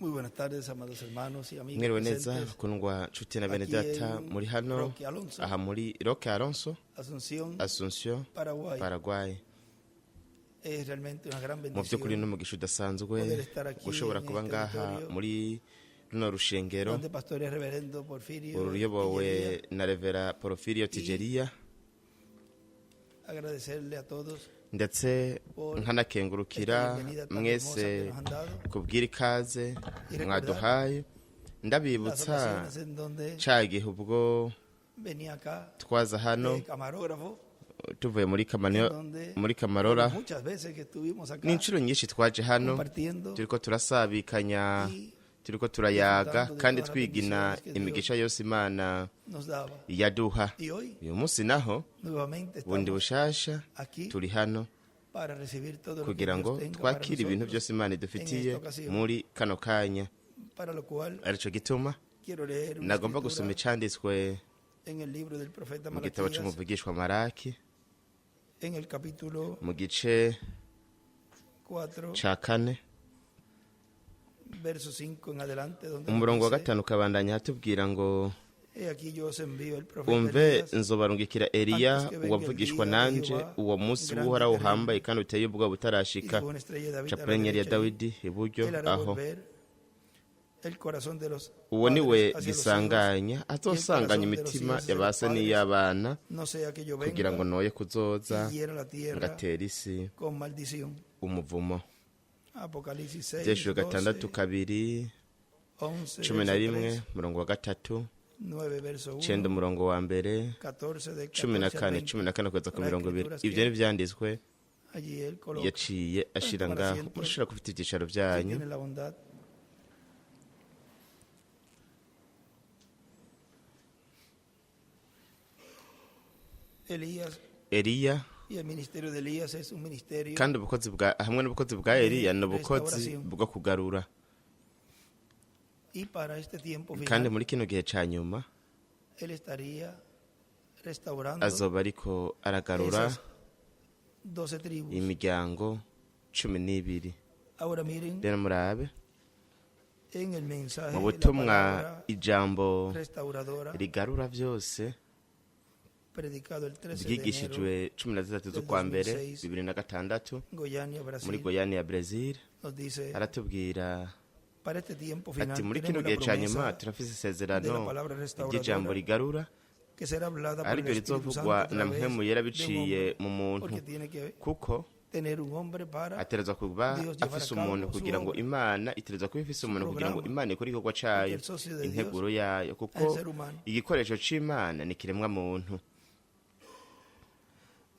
Muy buenas tardes, amados hermanos y amigos mwiriwe neza presentes. kundwa nshuti na bene data muri hano Roque Alonso, aha muri Roque Alonso Asunción, Paraguay. Es realmente una gran Mu by'ukuri bendición n'umugisha udasanzwe poder estar aquí gushobora en kuba este ngaha auditorio muri runo rushengero donde Pastor y Reverendo Porfirio uruyobowe Tillería. na Revera Porfirio Tillería, Agradecerle a todos ndetse nkanakengurukira esta bienvenida tan mwese hermosa que nos han dado, kubwira ikaze recordar mwaduhaye, las ndabibutsa ocasiones en donde ca gihe ubwo venía acá twaza hano de camarógrafo, tuvuye muri donde Kamarora. muchas veces que estuvimos acá N'inshuro nyinshi twaje hano compartiendo turiko turasabikanya, y turiko turayaga disfrutando de kandi todas las twigina bendiciones que Dios imigisha yose Imana nos daba. yaduha. Y hoy Uyu munsi naho nuevamente bundi estamos bushasha aquí turi hano para recibir todo lo que kugira Dios ngo tenga para twakire ibintu nosotros, byose Imana idufitiye en esta ocasión. muri kano kanya. para lo cual Arico gituma quiero leer una nagomba gusoma escritura icanditswe en el libro del profeta mu gitabo Malaquías, c'umuvugishwa Maraki en el capítulo mu gice 4, ca 4 verso 5 en adelante, donde umurongo wa nos dice, 5 kabandanya hatubwira ngo he aquí yo os envío el profeta umve Elías, nzobarungikira Eliya antes que venga uwavugishwa el día de nanje Jehová, uwo munsi grande uhoraho y terrible, uhambaye kandi uteye ubwoba y butarashika, según estrella de David a la capenyeri ya derecha, Dawidi iburyo él hará aho. volver el corazón de los Uwo ni we padres hacia los hijos, gisanganya azosanganya imitima y'abase n'iy'abana, no sea que yo kugira ngo venga noye kuzoza y hiera la tierra ngatera isi con maldición. umuvumo. Apocalipsis 6, Byeshuwe 12, 6:2 11, 11 verso 3, murongo wa 3 9 verso 9 1, umurongo wa mbere 14 de 14 14 kugeza ku mirongo 2. Ibyo ni byanditswe allí él coloca. yaciye ashira ngaho. Murashobora gufite ibyicaro byanyu. Tiene la bondad. Elías Eliya y el ministerio de Elías es un ministerio kandi ubukozi bwa hamwe n'ubukozi bwa Eliya ni ubukozi bwo kugarura, y para este tiempo kandi final muri kino gihe ca nyuma él estaría restaurando azoba ariko aragarura esas 12 tribus. imiryango 12. Ahora miren Rero murabe en el mensaje mu la butumwa palabra ijambo restauradora rigarura byose predicado el 13 de enero ryigishijwe 13 z'ukwa mbere 2006 Goiânia, Brasil, muri Goiânia ya Brazil. nos dice aratubwira para este tiempo final ati muri tenemos kino la gihe ca nyuma promesa turafise de la isezerano palabra ry'ijambo restauradora rigarura, que será hablada por el ariryo Espíritu Santo rizovugwa a na través mpemu de yera un biciye hombre, mu muntu, porque tiene que kuko tener un hombre para aterezwa kuba Dios llevar afise a cabo umuntu su kugira ngo obra. Imana iterezwa kuba ifise umuntu kugira ngo programa. Imana ikore igikorwa Porque cayo, el socio de integuro Dios yayo, es kuko el ser humano, igikoresho c'Imana ni kiremwa muntu,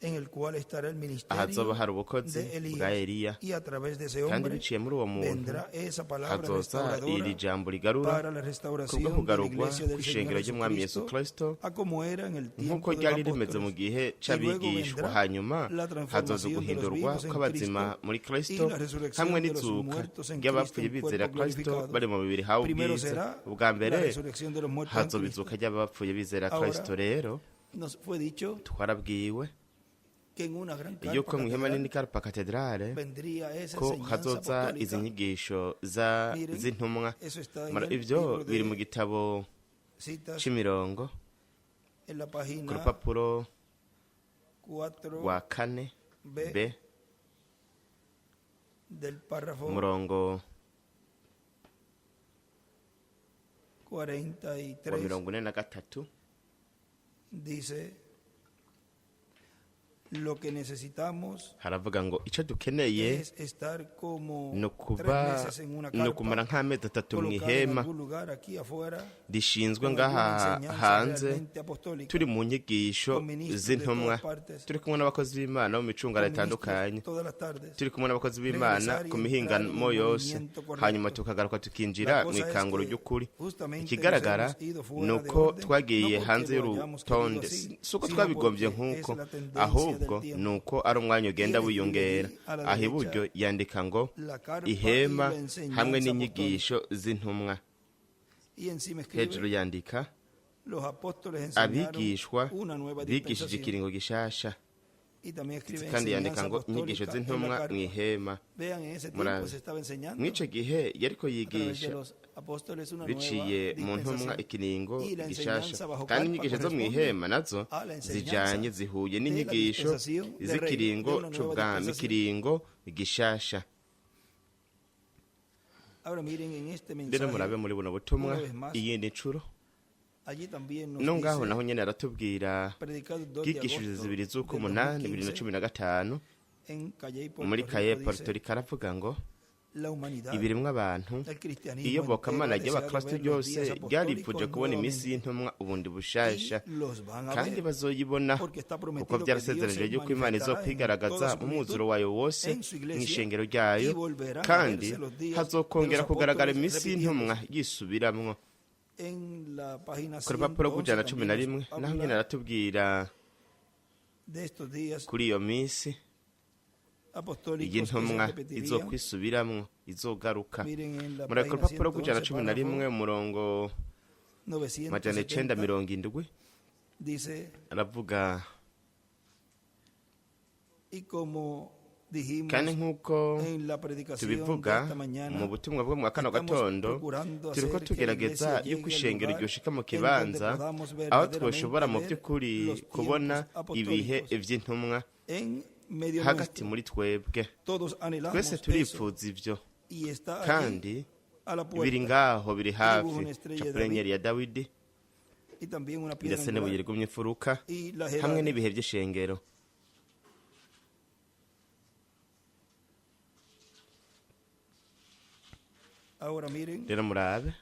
en el cual estará el ahazoba ministerio hari ubukozi de bwa Elías, Eliya, y a través de ese kandi hombre biciye muri uwo muntu vendrá esa palabra hazoza iri restauradora jambo rigarura para la restauración kubwo de la kugarurwa iglesia del kw'ishengero Señor ry'umwami Yesu Jesucristo, Kristo, a como era en el nk'uko tiempo de ryari los rimeze mu apóstoles. gihe Y luego c'abigishwa, vendrá hanyuma la hazoza transformación de los guhindurwa vivos en kw'abazima Cristo muri y Kristo la resurrección hamwe de los n'izuka muertos en ry'abapfuye Cristo en bizera cuerpos Kristo glorificados. bari mu mibiri hawe Primero ubwiza. será Ubwa la mbere resurrección de los muertos en hazoba Cristo. izuka ry'abapfuye bizera Ahora, Kristo. Rero Nos fue dicho twarabwiwe que en una gran yuko mu ihema catedral nini Karpa Katedrale vendría esa ko enseñanza hazoza izi apostólica. nyigisho Miren, z'intumwa. eso está en Mara el ivyo libro biri mu de gitabo citas c'imirongo en la ku página rupapuro 4 rwa 4 b del párrafo umurongo 43. wa 43 Dice, lo que necesitamos haravuga ngo icyo dukeneye es estar como ni 3 ukuba meses en una ni ukumara carpa, nk'amezi 3 mu colocada en ihema algún lugar aquí afuera, rishinzwe con ngaha alguna enseñanza hanze, realmente apostólica, turi mu nyigisho con ministros de z'intumwa, todas partes, turi kumwe n'abakozi b'Imana bo mu micungano con ministros itandukanye, todas las tardes. turi kumwe n'abakozi b'Imana Regresar y ku entrar mihingamo en el yose, movimiento correcto. hanyuma tukagaruka tukinjira La mu cosa es ikanguro que ry'ukuri. justamente Ikigaragara nos hemos ido fuera ni de uko orden, twagiye no hanze porque lo hayamos y'urutonde, querido así, si uko sino twabigombye porque nk'uko, es la tendencia ahubwo del tiempo. ni uko ari umwanya ugenda Y wiyongera. a la Aha derecha, iburyo yandika ngo la carpa ihema y la enseñanza hamwe n'inyigisho z'intumwa. Y encima Hejuru escribe, yandika los apóstoles enseñaron abigishwa una nueva bigishije dispensación. ikiringo gishasha. Y también escribe kandi yandika enseñanza ngo inyigisho apostólica en z'intumwa la mu carta. ihema. Vean, en ese Murabe. tiempo se estaba enseñando Mw'ico gihe yariko a través de yigisha los apóstoles una biciye nueva mu ntumwa dispensación. ikiringo Y la gishasha, enseñanza bajo kandi carpa inyigisho zo mu corresponde ihema nazo a la enseñanza zijanye zihuye de la n'inyigisho dispensación de z'ikiringo reino, de una nueva c'ubwami, dispensación. ikiringo gishasha. Ahora miren en este Rero mensaje, murabe muri buno butumwa una vez más, iyindi ncuro allí también nos no ngaho dice, naho nyene aratubwira predicado 2 de bwigishije agosto zibiri del z'ukumunani 2015, 2015 en Calley, muri Puerto Kaye Rico, Puerto dice, Rico aravuga ngo la humanidad, ibirimwo abantu el cristianismo iyobokamana entero ha ry'abakristo deseado ver los ryose días ryarifuje apostólicos kubona iminsi nuevamente. y'intumwa ubundi bushasha, Y los van a kandi ver, bazoyibona porque está kuko prometido que byarasezeranije Dios yuko se Imana manifestará izokwigaragaza en toda su mu mwuzuro plenitud wayo wose en su iglesia, mw'ishengero ryayo, y volverán a kandi verse los días hazokongera de los kugaragara apóstoles iminsi y'intumwa yisubiramwo. En la página Ku rupapuro 111 rw'ijana na cumi na también rimwe nos naho nyene habla aratubwira de estos días kuri iyo minsi apostólicos iyi que se ntumwa repetirían. izokwisubiramwo, izogaruka. Miren en la Muri ku página rupapuro rw'ijana na 111, cumi na rimwe umurongo majana 970, 970 dice, aravuga, y como dijimos kandi nk'uko en la predicación de tubivuga esta mañana, mu butumwa bwo mu kano estamos gatondo, procurando turiko hacer que la tugerageza iglesia yuko llegue al ishengero lugar ryoshika mu en kibanza donde podamos aho verdaderamente twoshobora mu ver by'ukuri los kubona tiempos ibihe apostólicos vy'intumwa en medio hagati nuestro. muri twebwe. Todos anhelamos Twese eso, turifuza ivyo, y está allí kandi a la biri puerta, ngaho biri hafi una estrella de capurenyeri ya Dawidi y también una piedra ndetse n'ibuye angular, rigumye imfuruka y la hamwe Gerarda. n'ibihe vy'ishengero. Ahora miren, Rero murabe,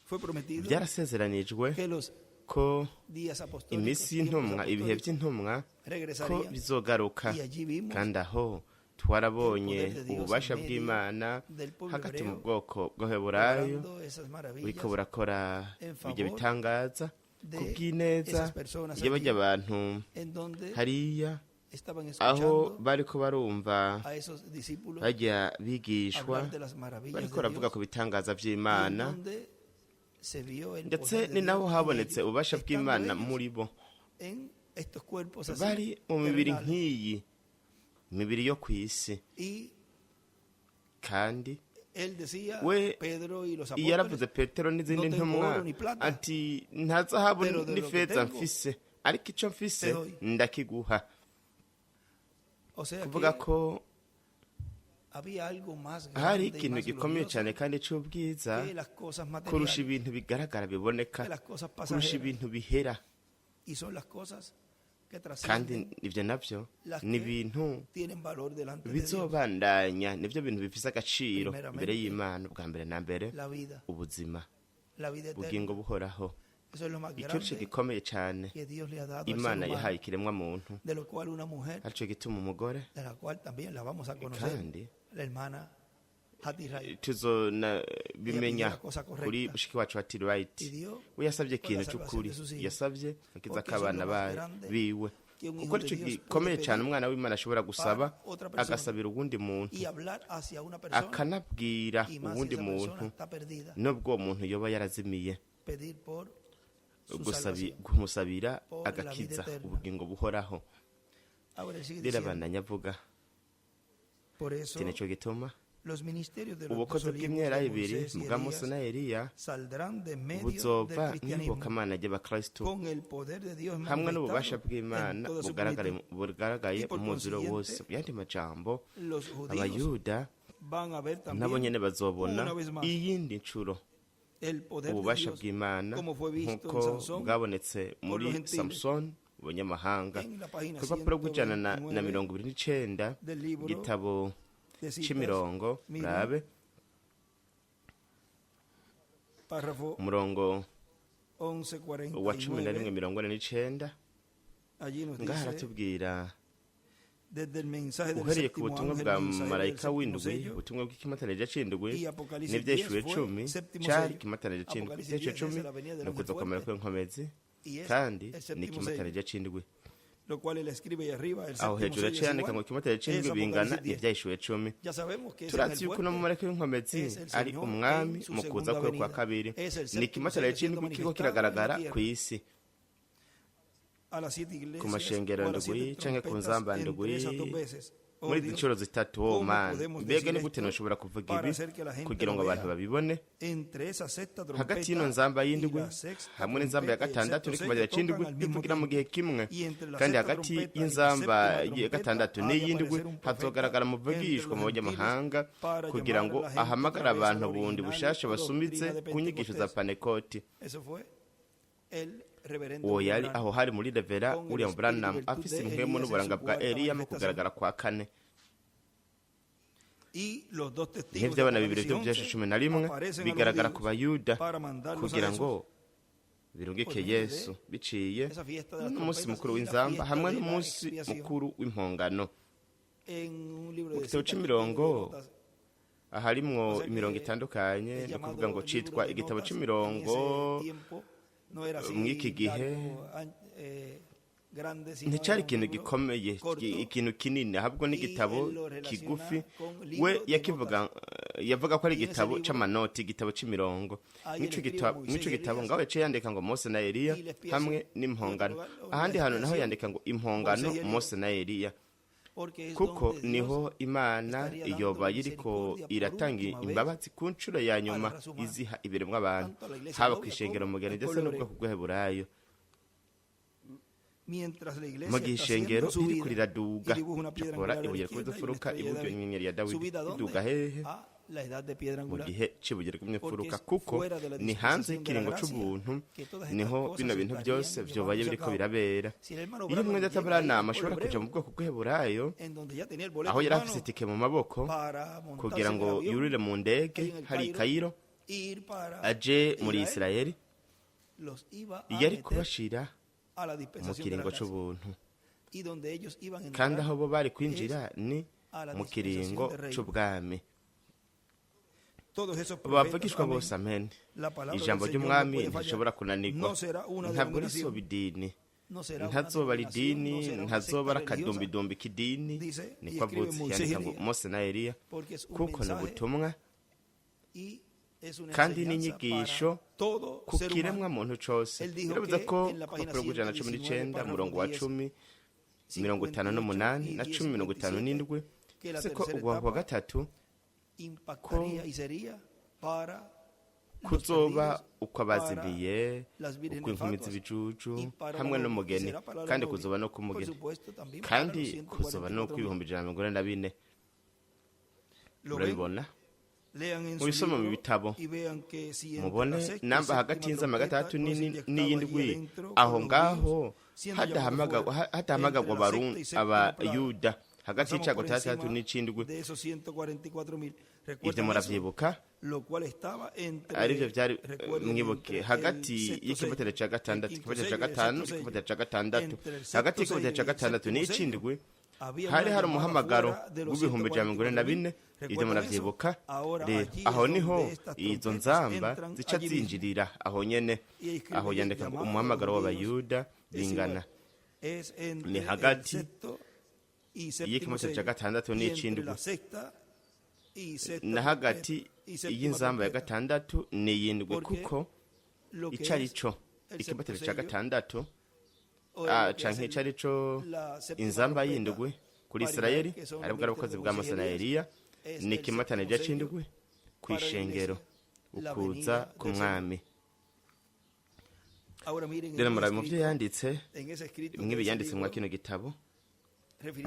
fue prometido byarasezeranijwe que los ko días apostólicos, iminsi y'intumwa, tiempos ibihe apostólicos, by'intumwa ko regresarían, bizogaruka, y allí vimos kandi aho twarabonye el poder de Dios ububasha en medio bw'Imana del pueblo hagati mu hebreo, bwoko bw'Abaheburayo obrando esas maravillas buriko burakora en ibyo favor bitangaza de kubw'ineza esas personas y'abajya allí, abantu en donde hariya estaban aho escuchando bariko barumva a esos discípulos bajya bigishwa, hablar de las maravillas bariko de baravuga Dios, ku bitangaza y en vy'Imana, donde se vio el ndetse poder de ni naho Dios en habonetse ellos, ububasha estando bw'Imana ellos muri bo, en estos cuerpos así, bari mu mibiri terrenales, nk'iyi, imibiri yo kw'isi. y Kandi él decía, we Pedro y los iyo yaravuze apóstoles, Petero n'izindi no tengo ntumwa oro ni plata, ati nta zahabu pero de lo que n'ifeza tengo, mfise, ariko ico mfise te doy. ndakiguha. o sea Kuvuga que ko había algo más hari grande y ikintu más gikomeye glorioso cyane kandi c'ubwiza que las cosas kurusha materiales, ibintu bigaragara biboneka, que las cosas kurusha pasajeras, ibintu bihera, y son las cosas que kandi trascienden, ivyo navyo las ni que ibintu tienen valor delante de Dios, bizobandanya, nivyo bintu bifise agaciro Primeramente, imbere y'Imana, bwa mbere na mbere la vida, ubuzima, la vida ubugingo eterna. buhoraho. Eso es lo más Ico nico grande gikomeye cane que Dios le ha dado al Imana ser humano, yahaye ikiremwa muntu, de lo cual una mujer, arico gituma umugore, de la cual también la vamos a conocer, kandi la hermana Hattie Wright, tuzona bimenya Ella cosa correcta. kuri mushiki wacu Hattie Wright. y Dios We yasabye por la ikintu c'ukuri, salvación de sus hijos. yasabye akiza Porque k'abana eso es lo más grande biwe, que un hijo kuko de nico Dios gikomeye puede cane pedir umwana w'Imana ashobora gusaba, para otra persona, agasabira uwundi muntu, y hablar hacia una persona, akanabwira y más si uwundi esa persona muntu está perdida, nubwo uwo muntu yoba yarazimiye, pedir por su salvación. kumusabira por la agakiza, vida eterna. ubugingo buhoraho. Ahora él sigue Rero diciendo, abandanya avuga por eso ati nico gituma los ministerios de los ubukozi dos olivos bw'imyera de ibiri Moisés y bwa Mose na Elías Eliya saldrán de medio buzova del cristianismo n'iyobokamana ry'abakristo con el poder de Dios hamwe n'ububasha manifestado bw'Imana en toda su bugaragaye Y por mu muziro consiguiente, wose. Mu yandi majambo, los judíos abayuda van a ver nabo también nyene bazobona una vez más iyindi ncuro el poder de ububasha Dios bw'Imana como fue visto en nk'uko Sansón bwabonetse por muri los gentiles. Samson mu banyamahanga. en la página Ku rupapuro rw'ijana na 129 mirongo ibiri n'icenda del libro igitabo de citas, c'imirongo, mira, rabe párrafo umurongo wa 11:49 11:49, mirongo ine n'icenda, allí nos ngaha dice, aratubwira desde el mensaje del uhereye ku séptimo butumwa ángel, bwa mensaje del marayika séptimo w'indwi, sello, ubutumwa bw'ikimatanije c'indwi y Apocalipsis n'ivyeshuwe 10 cumi fue séptimo cari sello. ikimatanije c'indwi. Apocalipsis Ivyeshuwe 10 cumi es la venida del ni ángel ukuzokomera fuerte, kw'inkomezi, y es kandi el ni séptimo sello, ikimatanije c'indwi. lo cual él escribe ahí arriba, el Aho séptimo hejuru sello es yandika ngo igual, ikimatanije c'indwi es bingana Apocalipsis 10. ivyeshuwe cumi. Ya sabemos que es Turazi el yuko no mu fuerte, marayika w'inkomezi es el ari Señor umwami en su mu kuza segunda kwe kwa venida. kabiri, Es el ni séptimo ikimatanije sello siendo c'indwi kiriko manifestado en la kiragaragara tierra. kw'isi. ku mashengero ndwi canke ku nzamba ndwi muri izi ncuro zitatu. Oh man, mbega ni gute noshobora kuvuga ibi kugira ngo abantu babibone? Hagati y'ino nzamba y'indwi hamwe n'inzamba ya gatandatu n'ikibagira c'indwi bivugira mu gihe kimwe, kandi hagati y'inzamba ya gatandatu n'iy'indwi hazogaragara muvugishwa mu banyamahanga kugira ngo ahamagara abantu bundi bushasha basumitse ku nyigisho za Panekoti. Uwo yari aho hari muri Revera William Branham afise impwemu n'uburanga bwa Eliya mu kugaragara kwa kane. Nk'ivy'abana bibiri vyo vyesha 11 bigaragara ku Bayuda kugira ngo birungike Yesu biciye n'umunsi mukuru w'inzamba hamwe n'umunsi mukuru w'impongano. Mu gitabo c'imirongo harimwo imirongo itandukanye, no kuvuga ngo citwa igitabo c'imirongo. Mw'iki gihe nticari ikintu gikomeye, ikintu kinini, ahubwo n'igitabo kigufi. We yavuga ko ari igitabo c'amanoti, igitabo c'imirongo. Mw'ico gitabo ngaho yaciye yandika ngo Mose na Eliya hamwe n'impongano. Ahandi hantu naho yandika ngo impongano Mose na Eliya, kuko niho Imana iyoba yiriko iratanga imbabazi ku ncuro ya nyuma iziha ibiremwa abantu, haba kw'ishengero mugeni ndetse n'ubwoko bw'Eheburayo. Mu gihe ishengero ririko riraduga cakora ibuye ry'imfuruka iburyo inyenyeri ya Dawidi iduga hehe? Mu gihe c'ibuye ry'imfuruka, kuko ni hanze y'ikiringo c'ubuntu niho bino bintu byose vyobaye biriko birabera. Iyo mwenda Branham ashobora kuja mu bwoko bw'Eheburayo, aho yari afise itike mu maboko kugira ngo yurire mu ndege hari Kairo aje muri Isirayeli, yari kubashira mu kiringo c'ubuntu, kandi aho bo bari kwinjira ni mu kiringo c'ubwami. Bavugishwa bose amen. Ijambo ry'umwami ntishobora kunanirwa, ntabwo risoba idini, ntazoba ari idini, ntazoba ari akadumbidumbi k'idini. Niko avutse yandika ngo Mose na Eliya, kuko ni ubutumwa kandi n'inyigisho ku kiremwa muntu cose. Biravuze ko ku rupapuro rw'119 umurongo wa 10, 58 na 10:57 se ko ugwa kwa gatatu ko kuzoba uko abazimiye, uko inkumi z'ibijuju hamwe n'umugeni, kandi kuzoba no kumugeni, kandi kuzoba no kw'ibihumbi 144. Urabibona mubisoma mu bitabo mubone namba hagati y'inzamba gatatu n'iyindwi, aho ngaho hadahamagagwa Abayuda hagati y'icago gatatu n'icindwi. Ivyo muravyibuka, arivyo vyari mwibuke hagati y'ikibatera ca gatandatu, ikibatera ca gatanu, ikibatera ca gatandatu. Hagati y'ikibatera ca gatandatu n'icindwi hari umuhamagaro w'ibihumbi 144. Ivyo muravyibuka. Rero aho niho izo nzamba zica zinjirira aho nyene, aho yandika ngo umuhamagaro w'Abayuda bingana ni hagati y'ikibatera ca gatandatu n'icindwi, na hagati y'inzamba ya gatandatu n'iyindwi, kuko icarico ikibatera ca gatandatu canke icarico inzamba y'indwi kuri Isirayeli aribwo abakozi bwa Mose na Eliya, ni ikimatanije c'indwi kw'ishengero, ukuza ku mwami. Rero murabe mu vyo yanditse, bimwe biyanditse mwa kino gitabo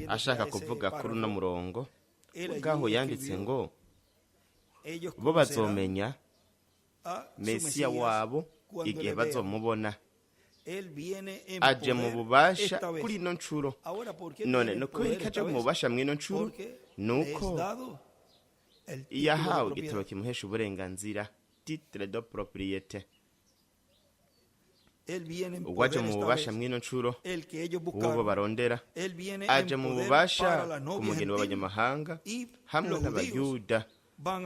ashaka kuvuga kuri uno murongo. Ubwaho yanditse ngo bo bazomenya Mesiya wabo igihe bazomubona aje mu bubasha kuri ino ncuro. None nuko ikaje mu bubasha mw'ino ncuro, nuko yahawe igitabo kimuhesha uburenganzira, titre de propriété. Uwaje mu bubasha mw'ino ncuro uwo barondera, aje mu bubasha ku mugeni w'abanyamahanga hamwe n'Abayuda,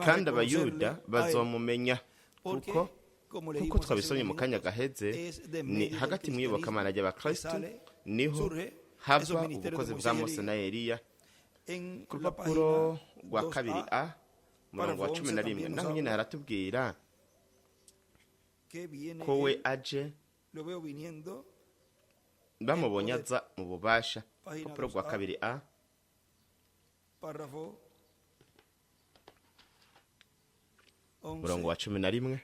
kandi Abayuda bazomumenya, kuko twabisomye mu kanya gaheze, ni hagati mw'iyobokamana ry'Abakristo niho hava ubukozi bwa Mose na Eliya. Ku rupapuro rwa 2A umurongo wa 11 naho nyine haratubwira ko we aje bamubonye aza mu bubasha. Urupapuro rwa kabiri a murongo wa 11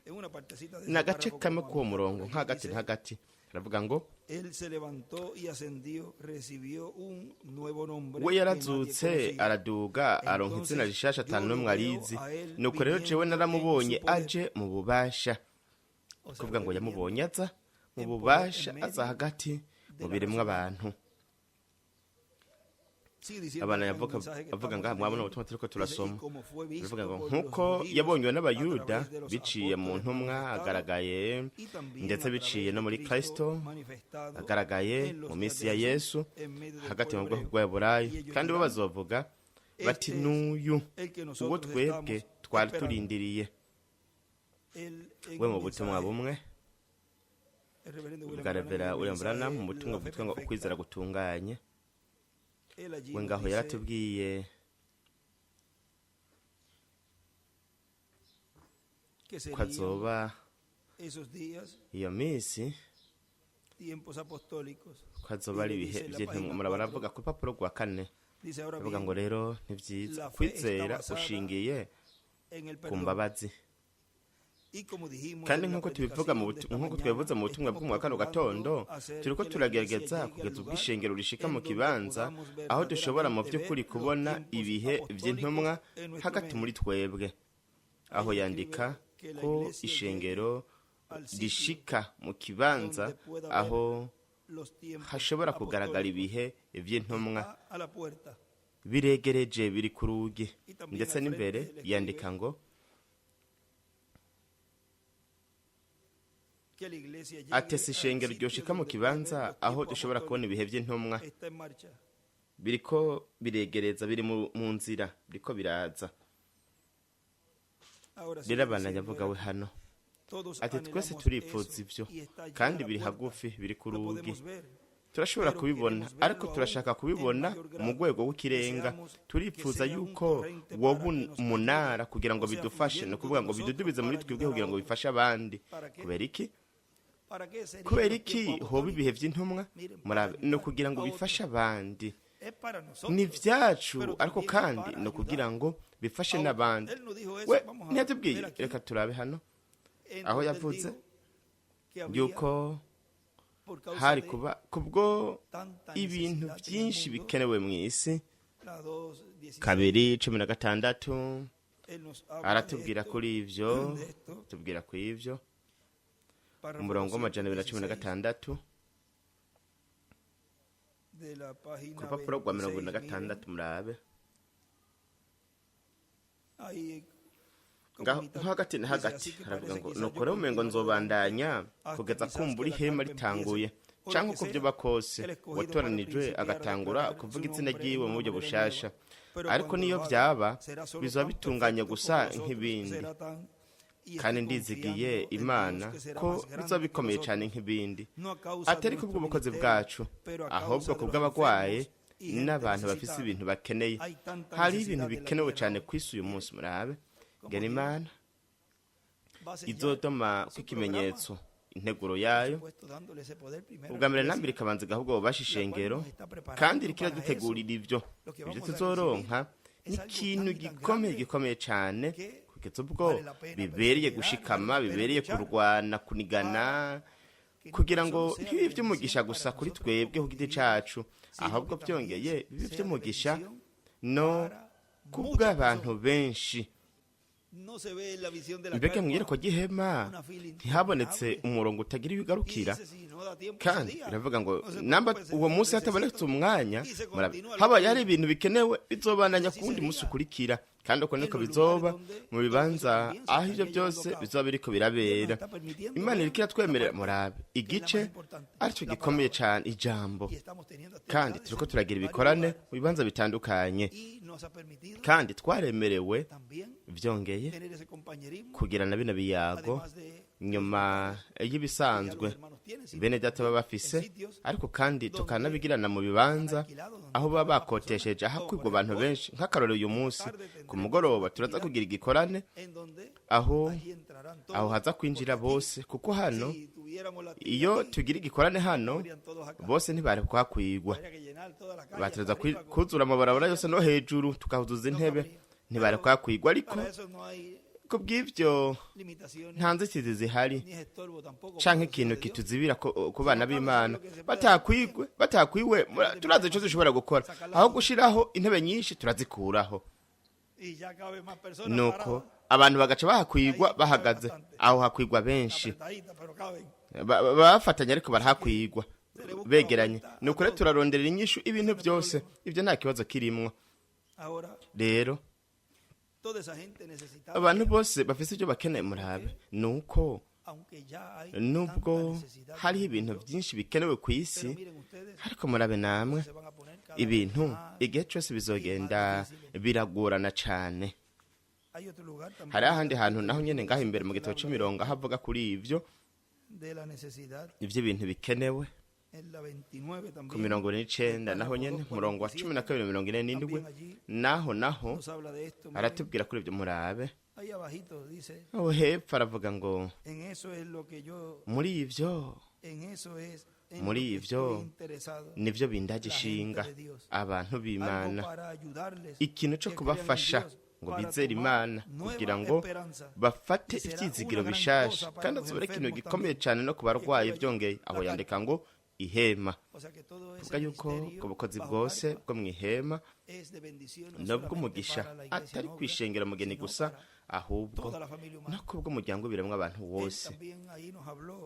n'agace kamwe k'uwo murongo nk'agati aravuga ngo we yarazutse araduga aronka izina rishasha atanu n'umwe arizi. nuko rero jewe naramubonye aje mu bubasha. kuvuga ngo yamubonye aza mu bubasha, aza hagati mu biremwa abantu. Abana avuga ngaha mwabona ubutumwa turiko turasoma, bivuga ngo nkuko yabonywe n'abayuda biciye mu ntumwa, agaragaye ndetse biciye no muri Kristo, agaragaye mu minsi ya Yesu hagati mu bwoko bw'Aburayi. Kandi bo bazovuga bati n'uyu uwo twebwe twari turindiriye. We mu butumwa bumwe bwa Revera William Branham, mu butumwa bwitwa ngo ukwizera gutunganye, we ngaho yaratubwiye ko azoba iyo minsi, ko azoba ari ibihe by'intumwa. Murabaravuga ku rupapuro rwa 4 bavuga ngo rero ni byiza kwizera ushingiye ku mbabazi. Kandi nk'uko tubivuga nk'uko twabivuze mu butumwa bw'umwa kano gatondo, turiko turagerageza kugeza ubwishengero rishika mu kibanza aho dushobora mu by'ukuri kubona ibihe by'intumwa hagati muri twebwe, aho yandika ko ishengero rishika mu kibanza aho hashobora kugaragara ibihe by'intumwa biregereje, biri ku rugi. Ndetse n'imbere yandika ngo atese ishengero ryoshika mu kibanza aho dushobora kubona ibihe by'intumwa biriko biregereza, biri mu nzira, biriko biraza. Rero abana yavuga we hano ati twese turipfuza ibyo, kandi biri hagufi, biri ku rugi, turashobora kubibona, ariko turashaka kubibona mu rwego w'ikirenga. Turipfuza yuko wowe umunara kugira ngo bidufashe, no kuvuga ngo bidudubize muri twebwe kugira ngo bifashe abandi. Kubera iki hoba ibihe by'intumwa? No kugira ngo bifashe abandi, ni vyacu, ariko kandi no kugira ngo bifashe n'abandi. We ntiyatubwiye, reka turabe hano aho yavuze yuko hari kuba kubwo ibintu byinshi bikenewe mu isi. 2:16 aratubwira kuri ivyo, tubwira ku ivyo umurongo w'amajana 216 ku rupapuro rwa 116. Murabe ngaho hagati na hagati haravuga ngo nuko rero umengo nzobandanya kugeza kumbura ihema ritanguye, canke uko vyo bakose watoranijwe agatangura kuvuga izina ryiwe mu buryo bushasha. Ariko niyo vyaba bizoba bitunganye gusa nk'ibindi, kandi ndizigiye Imana ko bizoba bikomeye cyane nk'ibindi, atari kubw'ubukozi bwacu, ahubwo kubw'abagwaye n'abantu bafise ibintu bakeneye. Hari ibintu bikenewe cyane kwisi uyu munsi. Murabe ngene Imana izodoma kw'ikimenyetso integuro yayo. Ubwa mbere nambere kabanza gahubwo bubasha ishengero, kandi rikira dutegurira ibyo tuzoronka n'ikintu gikomeye cyane, kugeza ubwo bibereye gushikama, bibereye kurwana, kunigana, kugira ngo ntibibe by'umugisha gusa kuri twebwe ku giti cacu, ahubwo byongeye bibe by'umugisha no kubw'abantu benshi. Mbega mwireko gihema ntihabonetse umurongo utagira ibigarukira, kandi biravuga ngo namba uwo munsi hatabonetse umwanya, habaye hari ibintu bikenewe bizobandanya ku wundi munsi ukurikira, kandi uko niko bizoba mu bibanza aho ibyo byose bizoba biriko birabera. Imana iriko iratwemerera, murabe igice aricyo gikomeye cyane, ijambo, kandi turiko turagira ibikorane mu bibanza bitandukanye, kandi twaremerewe vyongeye kugira na bino biyago nyuma y'ibisanzwe bene data baba bafise, ariko kandi tukanabigirana mu bibanza aho baba bakotesheje, aho kwigwa abantu benshi. Nk'akarorero uyu munsi ku mugoroba turaza kugira igikorane aho haza kwinjira bose, kuko hano iyo tugira igikorane hano bose ntibari kuhakwigwa, batereza kuzura amabarabara yose no hejuru tukahuzuza intebe, ntibari kuhakwigwa. Ariko kubw'ibyo nta nzitizi zihari canke ikintu kituzibira ku bana b'Imana batakwiwe turazi ico dushobora gukora, aho gushiraho intebe nyinshi turazikuraho, nuko abantu bagaca bahakwigwa bahagaze, aho hakwigwa benshi bafatanya, ariko barahakwigwa begeranye. Nuko rero turaronderera inyishu ibintu byose, ibyo nta kibazo kirimwo. Rero abantu bose bafite ibyo bakeneye murabe, nuko nubwo hariho ibintu byinshi bikenewe ku isi, ariko murabe namwe ibintu igihe cyose bizogenda biragorana cyane. Hari ahandi hantu naho nyene ngaho imbere mu gitabo c'imirongo havuga kuri ivyo bintu bikenewe ku 29 naho nyene murongo wa 12:47 naho aratubwira kuri ibyo murabe. Aho hepfo aravuga ngo muri ivyo nivyo bindagishinga abantu b'Imana, ikintu cyo kubafasha ngo bizere Imana kugira ngo bafate ivyizigiro bishasha, kandi azobere ikintu gikomeye cyane no kubarwaye. Vyongeye aho yandika ngo ihema, kuvuga yuko ubukozi bwose bwo mu ihema nubwo umugisha atari kwishengera mugeni gusa, ahubwo no kubwo umuryango biremwa abantu wose.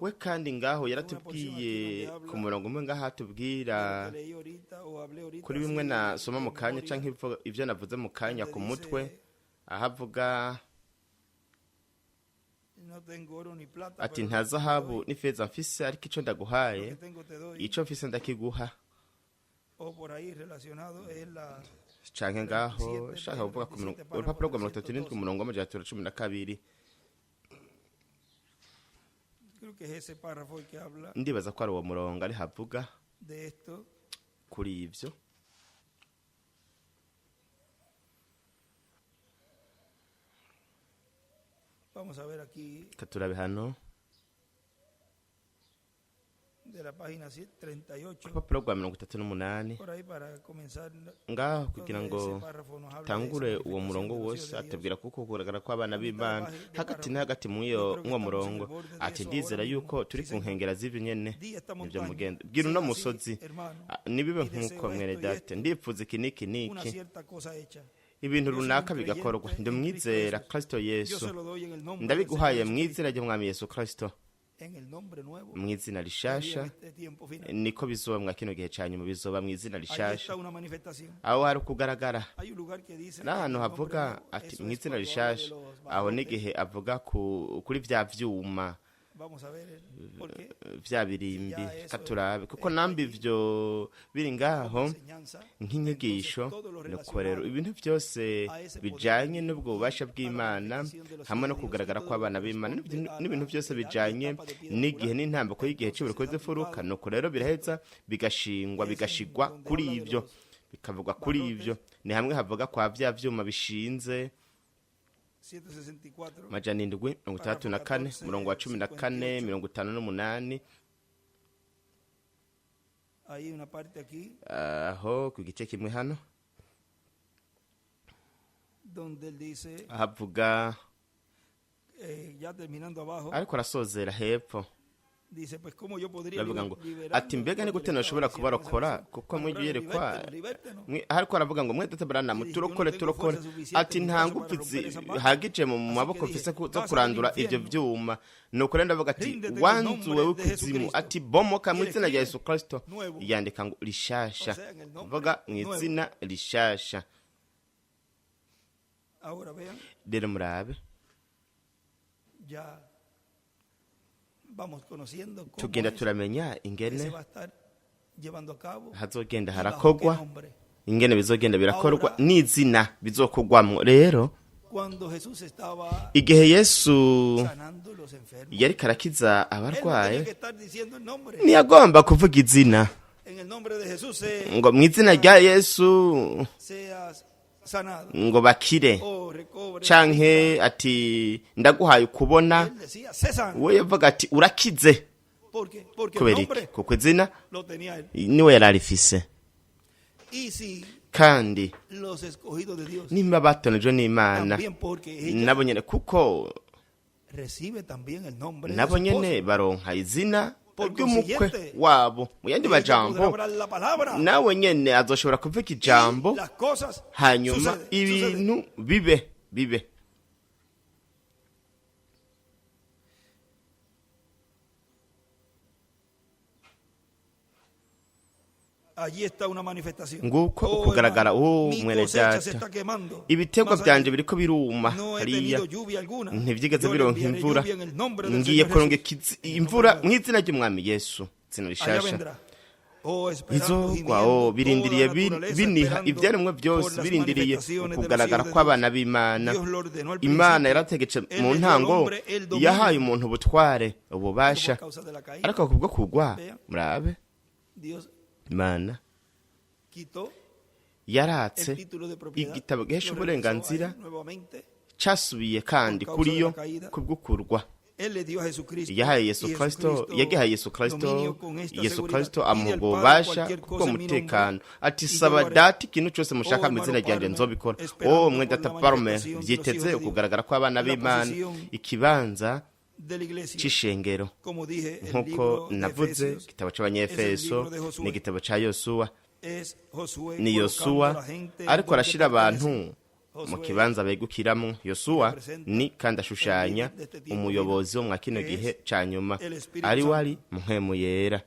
We kandi ngaho yaratubwiye ku murongo umwe ngaho atubwira kuri bimwe nasoma mu kanya canke ivyo navuze mu kanya ku mutwe, ahavuga ati nta zahabu n'ifeza mfise, ariko ico ndaguhaye, ico mfise ndakiguha. Canke ngaho shaka kuvuga ku urupapuro rwa 37 umurongo wa 112. Ndibaza ko ari uwo murongo ari havuga kuri ivyo. Vamos a ver aquí katurabe hano de la página 38 urupapuro rwa 38 ngaho kugira ngo tangure uwo murongo wose. Atubwira kuko kugaragara ko abana b'Imana hagati na hagati mw'uwo murongo, ati ndizera yuko turi ku nkengera z'ivyo nyene nivyo mugenda bwira uno musozi nibibe nk'uko mwene data ndipfuza iki ibintu runaka bigakorwa, ndumwizera Kristo Yesu, ndabiguhaye mwizera ry'Umwami Yesu Kristo, mwizina rishasha niko bizoba mwa kino gihe cyanyuma, bizoba mwizina rishasha. Aho hari kugaragara n'ahantu havuga ati mwizina rishasha, aho n'igihe avuga kuri vya vyuma vya birimbi. Katurabe kuko nambi ivyo biri ngaho nk'inyigisho, nuko rero ibintu byose bijanye n'ubwo bubasha bw'Imana hamwe no kugaragara kw'abana b'Imana n'ibintu byose bijanye n'igihe n'intambako y'igihe cy'uburukoze furuka, nuko rero biraheza bigashigwa kuri ivyo, bikavugwa kuri ivyo. Ni hamwe havuga kwa vya vyuma bishinze 764 murongo wa 14:58. Aho ku gice kimwe hano havuga ariko arasozera hepfo Ravuga ngo ati mbega ni gute nashobora kubarokora kuko mwiyerekwa hariko aravuga ngo mwete tabarana muturokore ati nta ngupfizi hagije mu maboko mfise zo kurandura ivyo vyuma nuko renda avuga ati wanzu wewe kuzimu ati bomoka mu izina rya Yesu Kristo yandika ngo rishasha vuga mu izina rishasha. Dere murabe tugenda turamenya ingene hazogenda harakogwa ingene bizogenda birakorwa n'izina bizokogwamwo. Rero igihe Yesu yari karakiza abarwaye ntiyagomba kuvuga izina ngo mu izina rya Yesu ngo bakire canke ati ndaguhaye kubona, we yavuga ati urakize. Kubera iki? Kuko izina niwe yari arifise. Kandi nimba batonejwe n'Imana nabo nyene, kuko nabo nyene baronka izina ry'umukwe wabo. Mu yandi majambo, nawe nyene azoshobora kuvuga ijambo hanyuma ibintu bibe. Nguko ukugaragara mwene data, ibiterwa byanje biriko biruma hariya, ntivyigeze bironka imvura. Ngiye kurongeka imvura mu izina ry'Umwami Yesu, izina rishasha. Izogwa birindiriye biniha ivyaremwe byose, birindiriye ukugaragara kw'abana b'Imana. Imana yarategetse mu ntango, yahaye umuntu ubutware, ububasha, ariko kubwo kugwa, murabe, Imana yaratse igitabo gihesha uburenganzira, casubiye kandi kuri yo kubw'ukurwa. Yahaye Yesu Kristo, yagihaye Yesu Kristo amuha ububasha kubwo mutekano. Ati saba data ikintu cyose mushaka mu izina ryanje nzobikora. Mwe data Parme, vyiteze ukugaragara kw'abana b'Imana, ikibanza c'ishengero. Nkuko navuze, igitabo c'Abanyefeso ni igitabo ca Yosuwa. Ni Yosuwa ariko arashira abantu mu kibanza begukiramwo. Yosuwa ni kandi ashushanya umuyobozi wo mwa kino gihe ca nyuma, ari wari Mpwemu Yera.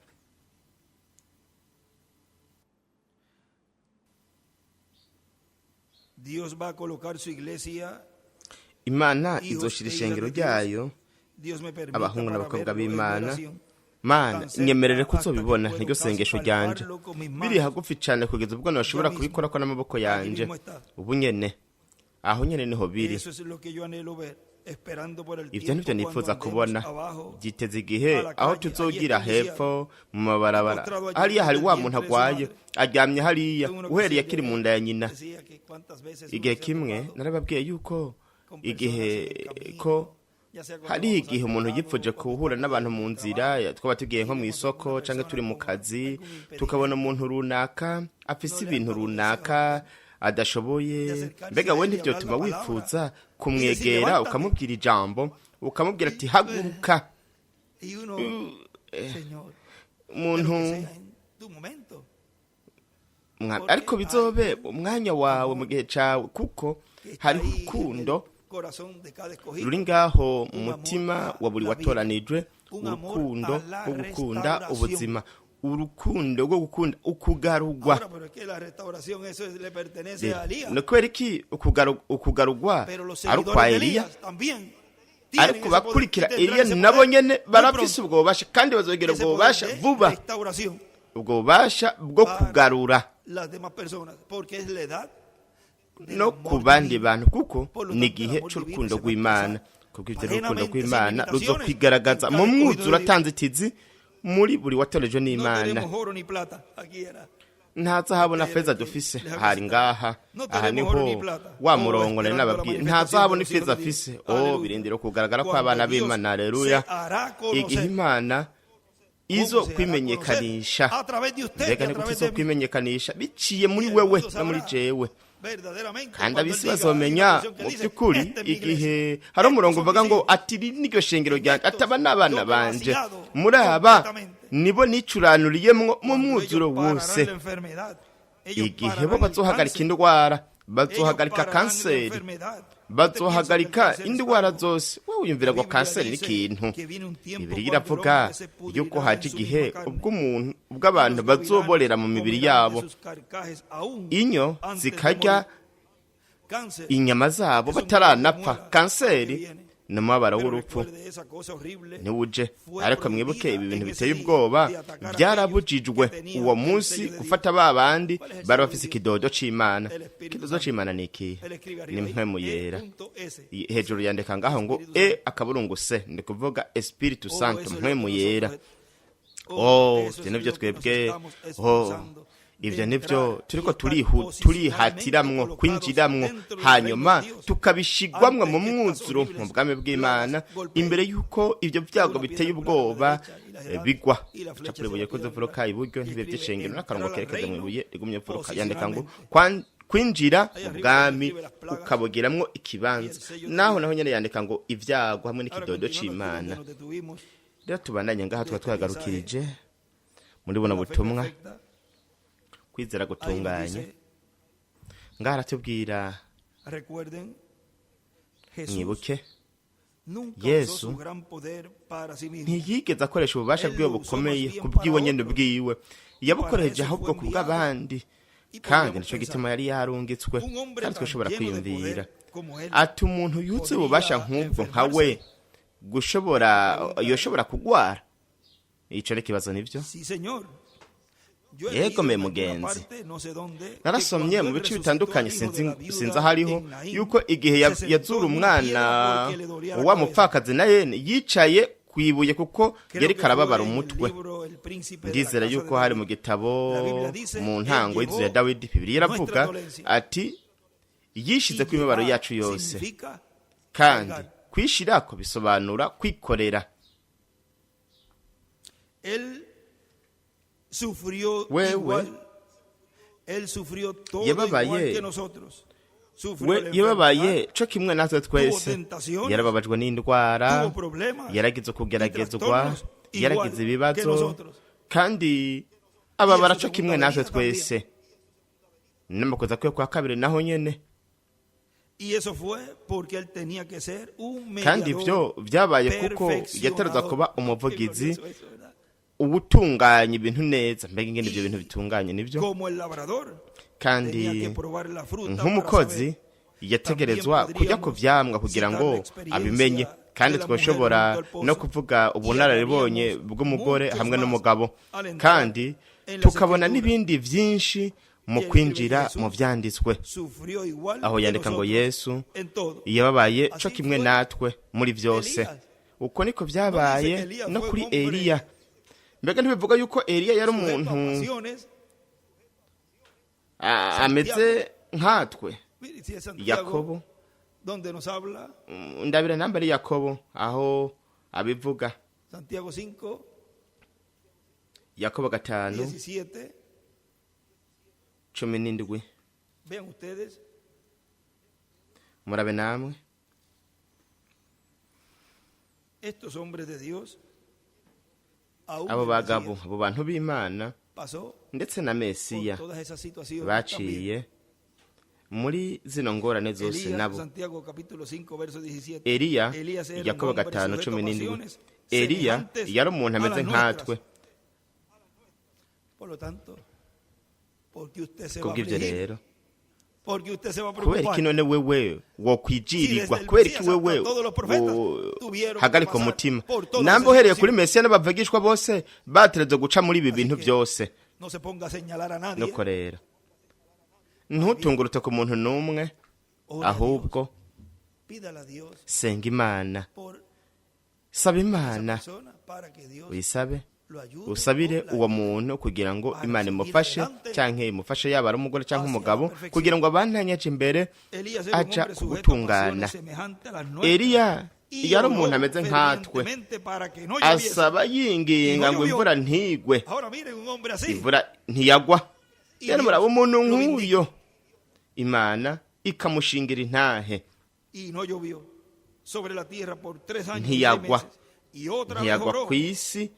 Imana izoshira ishengero ryayo, abahungu n'abakobwa b'Imana. Mana nyemerere kuzobibona niryo sengesho ryanje, biri hagufi cyane kugeza ubwo nashobora kubikora ko n'amaboko yanje. Ubu nyene aho nyene niho biri. Ivyo nivyo nifuza kubona. Byiteze igihe aho tuzogira hepfo mu mabarabara, hariya hari wa muntu agwaye aryamye hariya uhereye akiri mu nda ya nyina. Igihe kimwe narababwiye yuko igihe ko hari igihe umuntu yipfuje kuhura n'abantu mu nzira, twaba tugiye nko mu isoko canke turi mu kazi, tukabona umuntu runaka afise ibintu runaka adashoboye. Mbega we ntivyo tuma wifuza kumwegera ukamubwira ijambo, ukamubwira ati haguruka. Umuntu ariko bizobe umwanya wawe mu gihe cawe, kuko hari urukundo ruri ngaho mu mutima wa buri watoranijwe, urukundo rwo gukunda ubuzima, urukundo rwo gukunda ukugarugwa. No kwera iki ukugarugwa ari kwa Eliya, ariko bakurikira Eliya nabo nyene barafise ubwo bubasha, kandi bazogera ubwo bubasha vuba, ubwo bubasha bwo kugarura no ku bandi bantu, kuko ni igihe c'urukundo rw'Imana. Kuko ivyo rukundo rw'Imana ruzokwigaragaza mu mwuzuro atanzitizi muri buri watorejwe n'Imana. Nta zahabu na feza dufise hari ngaha, aha niho wa murongo nari nababwiye, nta zahabu ni feza afise. Birindira kugaragara kw'abana b'Imana. Haleluya. Igihe Imana izo kwimenyekanisha, mbega ni gute izo kwimenyekanisha? Biciye muri wewe no muri jewe. Kandi abisi bazomenya mu by'ukuri igihe hari umurongo uvuga ngo ati niryo shengero ryanje, ataba n'abana banje, muri aba nibo nicuranuriyemwo mu mwuzuro wose. Igihe bo bazohagarika indwara, bazohagarika kanseri, bazohagarika indwara zose. Wowe uyumvira ngo kanseri ni ikintu, Bibiliya iravuga yuko haje igihe ubwo abantu bazoborera mu mibiri yabo, inyo zikarya inyama zabo bataranapfa. Kanseri ni umubabaro w'urupfu, ntiwuje. Ariko mwibuke ibi bintu biteye ubwoba byarabujijwe uwo munsi gufata ba bandi bari bafise ikidodo c'Imana. Ikidodo c'Imana ni ikihe? Ni Mpwemu Yera. Hejuru yandika ngaho ngo akaburungu se, ndi kuvuga Espiritu Santo, Mpwemu Yera. Nivyo twebwe ibyo nibyo turiko turihatiramwo kwinjiramwo hanyuma tukabishigwamwo mu mwuzuro mu bwami bw'Imana imbere yuko ibyo byago biteye ubwoba bigwa. Capure ibuye ko mfuruka iburyo ntibe by'ishengero n'akarongo kerekeza mu ibuye rigumye mfuruka yandika ngo kwinjira mu bwami ukabogeramwo ikibanza, naho nyene yandika ngo ibyago hamwe n'ikidodo c'Imana. Rero tubandanye ngaha twagarukirije muri buno butumwa kwizera gutunganye. Ngaha aratubwira mwibuke Yesu ntiyigeze akoresha ububasha bwiwe bukomeye ku bwiwe nyene bwiwe, yabukoresheje ahubwo ku bw'abandi, kandi nico gituma yari yarungitswe. Kandi twashobora kwiyumvira ati umuntu yutse ububasha nk'ubwo nka we yoshobora kugwara? Ico ari kibazo nivyo. Yego me mugenzi, narasomye mu bice bitandukanye sinzi hariho yuko igihe yazura umwana wa mupfakazi na yene yicaye kwibuye kuko yari karababara umutwe. Ndizera yuko hari mu gitabo mu ntango y'inzu ya Dawidi Bibiliya iravuga ati yishize ku imibabaro yacu yose, kandi kwishirako bisobanura kwikorera. Wewe yababaye co kimwe natwe twese, yarababajwe n'indwara, yaragize kugeragezwa, yaragize ibibazo, kandi ababara co kimwe natwe twese. N'amakosa kwe kwa kabiri naho nyene, kandi ivyo vyabaye kuko yateruza kuba umuvugizi ubutunganya ibintu neza. Mbega ingene ibyo bintu bitunganye nivyo, kandi nk'umukozi yategerezwa kujya ku vyamwa kugira ngo abimenye. Kandi twashobora no kuvuga ubunararibonye bw'umugore hamwe n'umugabo, kandi tukabona n'ibindi vyinshi mu kwinjira mu vyanditswe, aho yandika ngo Yesu yababaye co kimwe natwe muri vyose. Uko niko vyabaye no kuri Eliya. Mbega ntibivuga yuko Eliya yari umuntu ameze nkatwe? Yakobo, ndabira nambari Yakobo aho abivuga, Yakobo 5:17. Murabe namwe abo bagabo, abo bantu b'Imana ndetse na Mesiya baciye muri zino ngorane zose nabo. Eliya, Yakobo 5:17. Eliya yari umuntu ameze nkatwe. Kubw'ibyo rero, kubera iki none wewe wokwijirirwa? Kubera iki wewe hagarika umutima? Nambe uhereye kuri Mesiya n'abavugishwa bose batereze guca muri ibi bintu byose. Nuko rero ntutungurute ku muntu n'umwe, ahubwo senga Imana, saba Imana, uyisabe, usabire uwo muntu kugira ngo Imana imufashe, canke imufashe yaba ari umugore canke umugabo, kugira ngo abantanyaje imbere aja kubutungana. Eliya yari umuntu ameze nkatwe, asaba yinginga ngo imvura ntigwe, imvura ntiyagwa. Rero muraba umuntu nk'uyo, Imana ikamushingira intahe, ntiyagwa kw'isi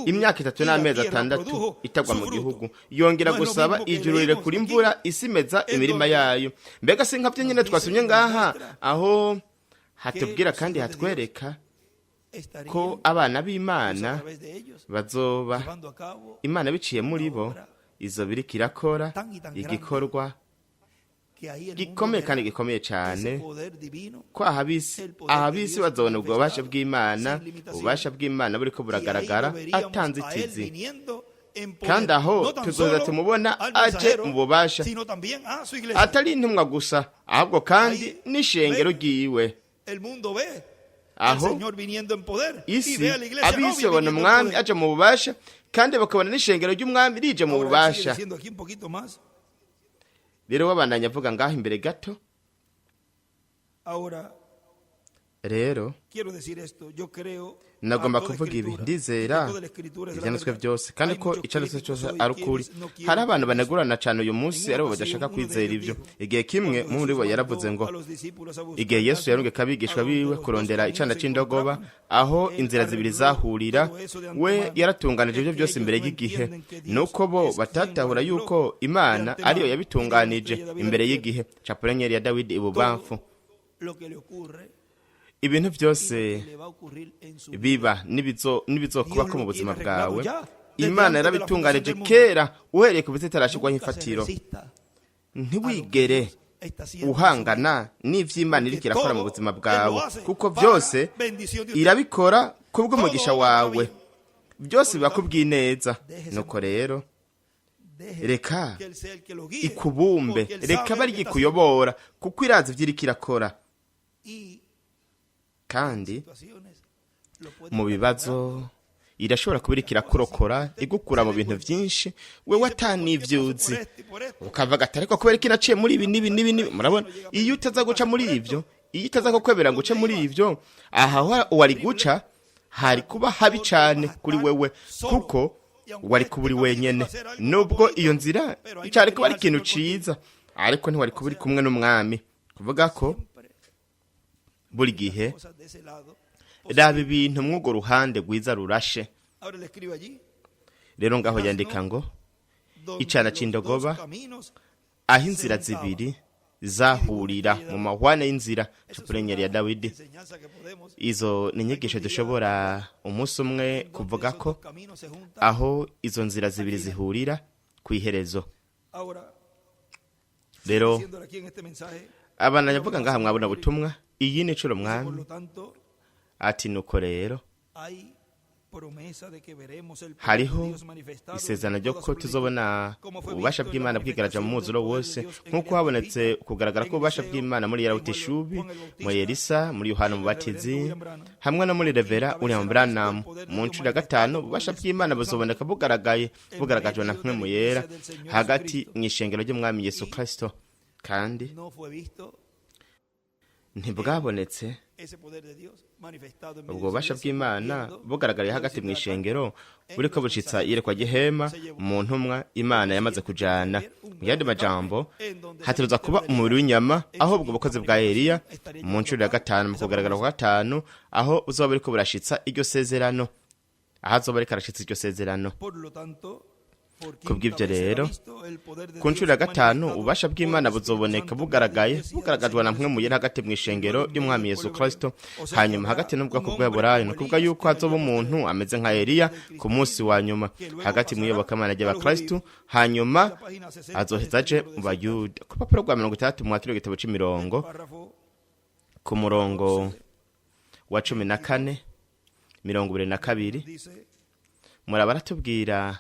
imyaka 3 n'amezi 6 itagwa mu gihugu. Yongera gusaba ijuru rirekura imvura isimeza imirima yayo. Mbega si nkavyo nyene twasomye ngaha, aho hatubwira kandi hatwereka ko abana b'Imana bazoba Imana biciye muri bo izo biriko irakora igikorwa gikomeye kandi gikomeye cyane, ko ahabisi bazobona ubwo bubasha bw'Imana, ububasha bw'Imana buriko buragaragara atanzitizi. Kandi aho tuzoza tumubona aje mu bubasha, atari intumwa gusa, ahubwo kandi n'ishengero ryiwe. Aho isi abisi babona umwami aje mu bubasha, kandi bakabona n'ishengero ry'umwami rije mu bubasha. Rero wabandanya avuga ngaho imbere gato. Rero nagomba kuvuga ibi, ndizera ibyanditswe byose kandi ko icyanditswe cyose ari ukuri. Hari abantu banegurana cyane uyu munsi aribo badashaka kwizera ibyo. Igihe kimwe muri bo yaravuze ngo igihe Yesu yarungika abigishwa biwe kurondera icana c'indogoba aho inzira zibiri zahurira, we yaratunganije ibyo byose imbere y'igihe, nuko bo batatahura yuko Imana ariyo yabitunganije imbere y'igihe. Chaperenyeri ya Dawidi ibubamfu. Ibintu byose biba nibizokuba ko mu buzima bwawe, Imana yarabitunganije kera uhereye ku bizitarashirwaho imfatiro. Ntiwigere uhangana n'ivy'Imana iriko irakora mu buzima bwawe, kuko byose irabikora kubw'umugisha wawe, byose biba kubw'ineza. Nuko rero reka ikubumbe, reka bari ikuyobora, kuko irazi ivy'iriko irakora. Kandi mu bibazo irashobora kuba iriko irakurokora, igukura mu bintu byinshi wewe atanivyuzi, ukavuga ati ariko kubera ko inaciye muri ibi nibi. Murabona, iyo utaza guca muri ivyo, iyo utaza kukwebera ngo uce muri ivyo, aha wari guca hari kuba habi cane kuri wewe, kuko wari kuba uri wenyene. Nubwo iyo nzira cyari kuba ari ikintu ciza, ariko ntiwari kuba uri kumwe n'umwami. Kuvuga ko buri gihe raba ibintu mw'urwo ruhande rwiza rurashe. Rero ngaho yandika ngo icana c'indogoba aho inzira zibiri zahurira mu mahwane y'inzira. Chaperenyeri ya Dawidi. Izo ni inyigisho dushobora umunsi umwe kuvuga ko aho izo nzira zibiri zihurira ku iherezo. Rero abana yavuga ngaha mwabona butumwa iyi ni curo mwami ati nuko rero hariho isezerano ryo ko tuzobona ububasha bw'Imana bwigaraje mu muzuro wose, nk'uko habonetse kugaragara ko ububasha bw'Imana muri Yerahutishubi, muri Elisa, muri Yohana Umubatizi, hamwe no muri Revera William Branham. Mu ncuro ya gatanu ububasha bw'Imana buzoboneka bugaragajwe na Mpwemu Yera hagati mw'ishengero ry'umwami Yesu Kristo, kandi ntibwabonetse ubwo bubasha bw'Imana bugaragariye hagati mw'ishengero buriko bushitsa yerekwa gihema mu ntumwa Imana yamaze kujana. Mu yandi majambo, hatiruza kuba umubiri w'inyama, aho ubwo bukozi bwa Eliya mu ncuro ya gatanu, mu kugaragara kwa gatanu, aho uzoba buriko burashitsa iryo sezerano, aho azoba ariko arashitsa iryo sezerano. Kubw'ibyo rero ku ncuro ya gatanu ububasha bw'Imana buzoboneka bugaragazwa na Mpwemu Yera hagati mw'ishengero ry'umwami Yesu Kristo. Hanyuma hagati n'ubwoko bw'Aburayo, no kuvuga yuko hazoba umuntu ameze nka Eliya ku munsi wa nyuma hagati mw'iyobokamana ry'Abakristo, hanyuma azoheza aje mu Bayuda. Ku papuro rwa 30 mu kino gitabo c'imirongo ku murongo wa 14 22 muraba aratubwira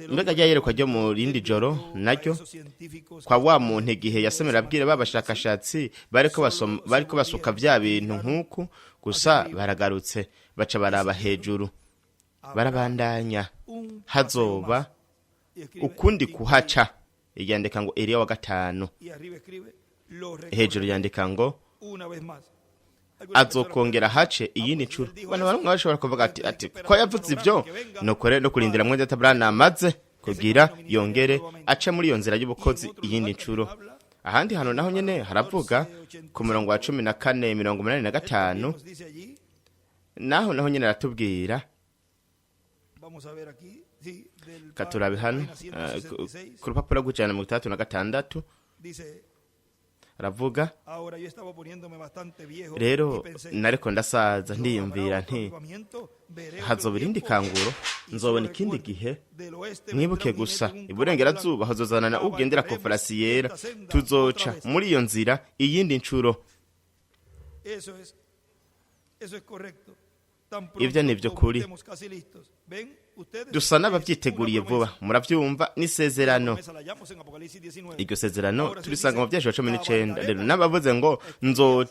mbega ryayerekwa ryo mu rindi joro naryo kwa wa muntu igihe yasemera abwira babashakashatsi bariko basuka vya bintu nk'uku gusa, baragarutse baca baraba hejuru, barabandanya hazoba ukundi kuhaca. Yandika ngo Eliya wa gatanu, hejuru yandika ngo azokongera hace iyindi ncuro. Bana bamwe bashobora kuvuga ati ko yavuze ivyo nokore no kurindira mwende tabrana amaze kugira yongere aca muri iyo nzira y'ubukozi iyindi ncuro. Ahandi hano naho nyene haravuga ku murongo wa 14:85 naho nyene aratubwira, katurabe hano ku rupapuro rw'ijana na 36 aravuga, rero nariko ndasaza ndiyumvira nti hazoba irindi kanguro, nzobona ikindi gihe. Mwibuke gusa iburengerazuba hazozanana ugendera ku farasi yera, tuzoca muri iyo nzira iyindi ncuro. Ivyo nivyo kuri, dusa n'abavyiteguriye vuba. Muravyumva n'isezerano, iryo sezerano turisanga mu vyeshuro 19. Rero n'abavuze ngo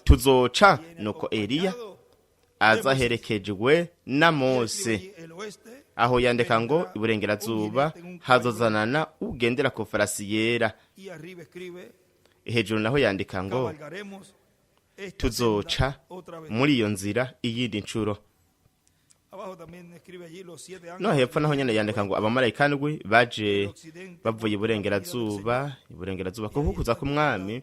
tuzoca, nuko Eliya azaherekejwe na Mose. Aho yandika ngo iburengerazuba hazozanana ugendera ku farasi yera. Hejuru naho yandika ngo tuzoca muri iyo nzira iyindi ncuro. No hepfo naho nyene yandika ngo abamarayika ndwi baje bavuye iburengerazuba kuko kuza k'umwami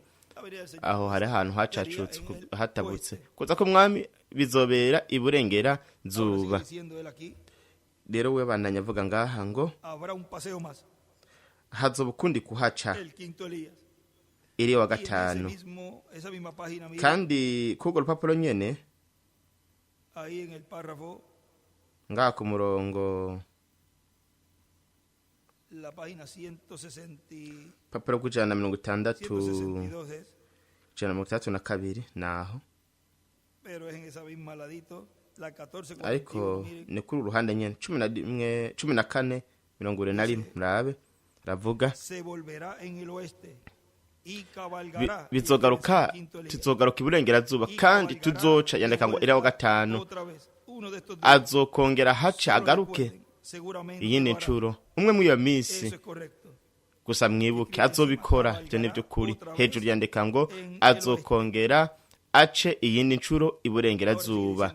aho hari ahantu hacacutse hatabutse. Kuza k'umwami bizobera iburengerazuba. Rero we bandanya avuga ngaha ngo hazoba ukundi kuhaca iri wa gatanu. Kandi kugo rupapuro nyene ngaha ku murongo papuro ku 162 naho, ariko ni kuri uruhande nyene 14:21 murabe ravuga bizogaruka tuzogaruka iburengerazuba kandi tuzoca yandika ngo iraho gatanu azokongera haca agaruke iyindi ncuro umwe muri iyo minsi. Gusa mwibuke azobikora byo nibyo kuri. Hejuru yandika ngo azokongera ace iyindi ncuro iburengerazuba.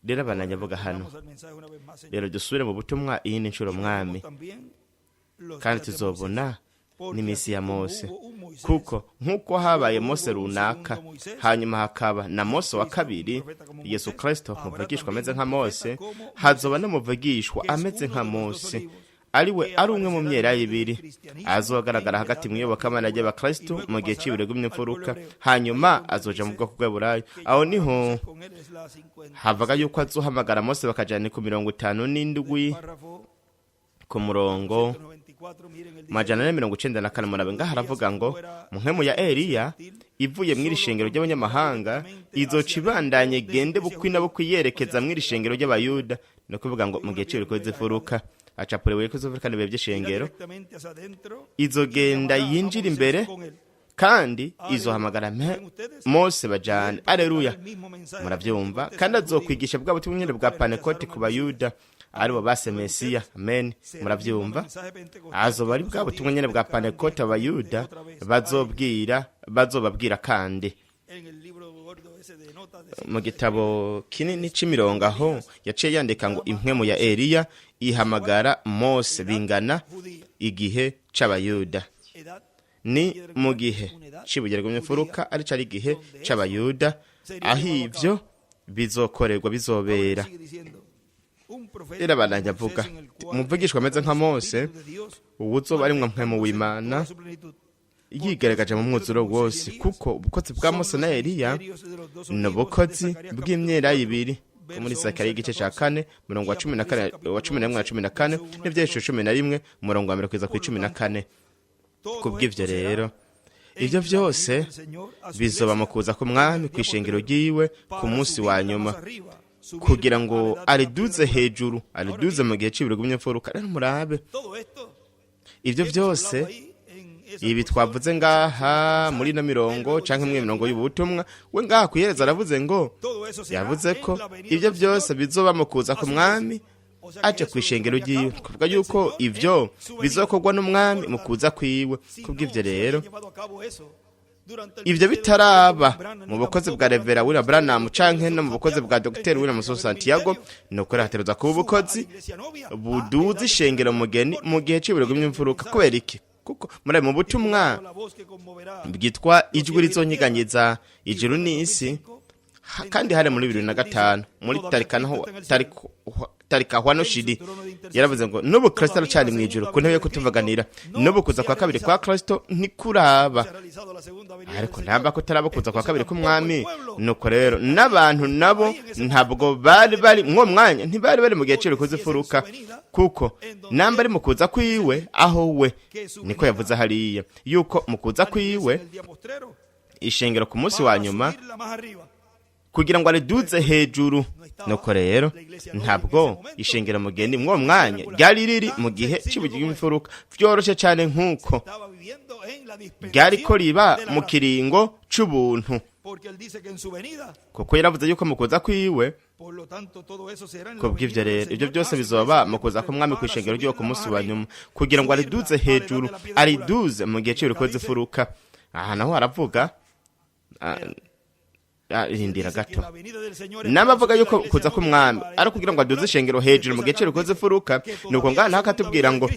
Rero abananya avuga hano rero dusubire mu butumwa iyindi ncuro mwami, kandi tuzobona n'imisi ya Mose, kuko nkuko habaye Mose runaka hanyuma hakaba na Mose wa kabiri Yesu Kristo muvugishwa ameze nka Mose, hazoba n'umuvugishwa ameze nka Mose ariwe ari umwe mu myera y'ibiri azogaragara hagati mu iyobokamana ry'abakristo mu gihe cy'ibirego by'imfuruka, hanyuma azoja mu bwoko bw'Eburayo. Aho niho havuga yuko azohamagara Mose bakajana ku 57 ku murongo 194 murabe ngaha haravuga ngo muhemu ya Eliya ivuye mw'iri shengero ry'abanyamahanga izoca ibandanye gende bukwi na bukwi yerekeza mw'iri shengero ry'abayuda. No kuvuga ngo mu gihe cy'ibirego by'imfuruka acapurewe ko zovurika nibe by'ishengero izogenda yinjira imbere kandi izohamagara Mose bajane. Aleluya, muravyumva. Kandi azokwigisha bwa butumwa nyene bwa Pentecote ku bayuda aribo base Mesiya. Amen, muravyumva. Azoba ari bwa butumwa nyene bwa Pentecote abayuda bazobabwira kandi mu gitabo kinini c'imirongo aho yaciye yandika ngo impwemu ya Eliya ihamagara Mose bingana igihe c'abayuda. Ni mu gihe c'ibugerwa imfuruka ari cari igihe c'abayuda aho ivyo bizokorerwa bizobera. Era bananya avuga umuvugishwa ameze nka Mose uwuzoba ari mpwemu w'Imana yigaragaje mu mwuzuro wose, kuko ubukozi bwa Mose na Eliya n'ubukozi bw'imyera y'ibiri. Muri Zakariya igice ca 4 murongo wa 14 n'ivyesho 11 murongo wa 14. Kubw'ivyo rero ivyo vyose bizoba mu kuza k'umwami kw'ishengero ryiwe ku munsi wa nyuma, kugira ngo ariduze hejuru, ariduze mu gihe c'ibirego by'imfuruka. Rero murabe ivyo vyose ibi twavuze ngaha muri no mirongo canke mu mirongo y'ubutumwa. We ngaha kuyereza aravuze ngo yavuze ko ivyo byose bizoba mu kuza k'umwami aje kw'ishengero ryiwe, kuvuga yuko ivyo bizokorwa n'umwami mu kuza kwiwe. Kubw'ivyo rero ivyo bitaraba mu bukozi bwa Revera William Branham canke no mu bukozi bwa Dr. William Santiago, nuko hategerezwa kuba ubukozi buduza ishengero mugeni mu gihe c'ibirego by'imfuruka. Kubera iki? Kuko muri mu butumwa bwitwa ijwi rizonyiganyiza ijuru n'isi, kandi hari muri 2005 muri tarika hwano shidi yaravuze ngo n'ubu Kristo aracari mw'ijuru ku ntebe yo kutuvaganira, n'ubu kuza kwa kabiri kwa Kristo ntikuraba, ariko ntamba kutaraba kuza kwa kabiri k'umwami. Nuko rero n'abantu nabo ntabwo bari mwo mwanya, ntibari bari mu gihe cyo kuzifuruka, kuko namba ari mu kuza kwiwe aho we niko yavuze hariya yuko mu kuza kwiwe ishengero ku munsi wa nyuma kugira ngo ariduze hejuru nuko rero ntabwo ishengero mugeni mw'uwo mwanya ryari riri mu gihe cy'ubugi bw'imfuruka byoroshye cyane nk'uko ryari ko riba mu kiringo cy'ubuntu, kuko yaravuze yuko mu kuza kwiwe. Kubw'ibyo rero ibyo byose bizoba mu kuza k'umwami ku ishengero ryo ku munsi wa nyuma, kugira ngo ariduze hejuru, ariduze mu gihe cy'ubukozi furuka. Aha naho haravuga rindira gato, n'abavuga yuko kuza k'umwami ari kugira ngo aduze ishengero hejuru mu gihe cy'ubukozi furuka. Nuko ngaha naho akatubwira ngo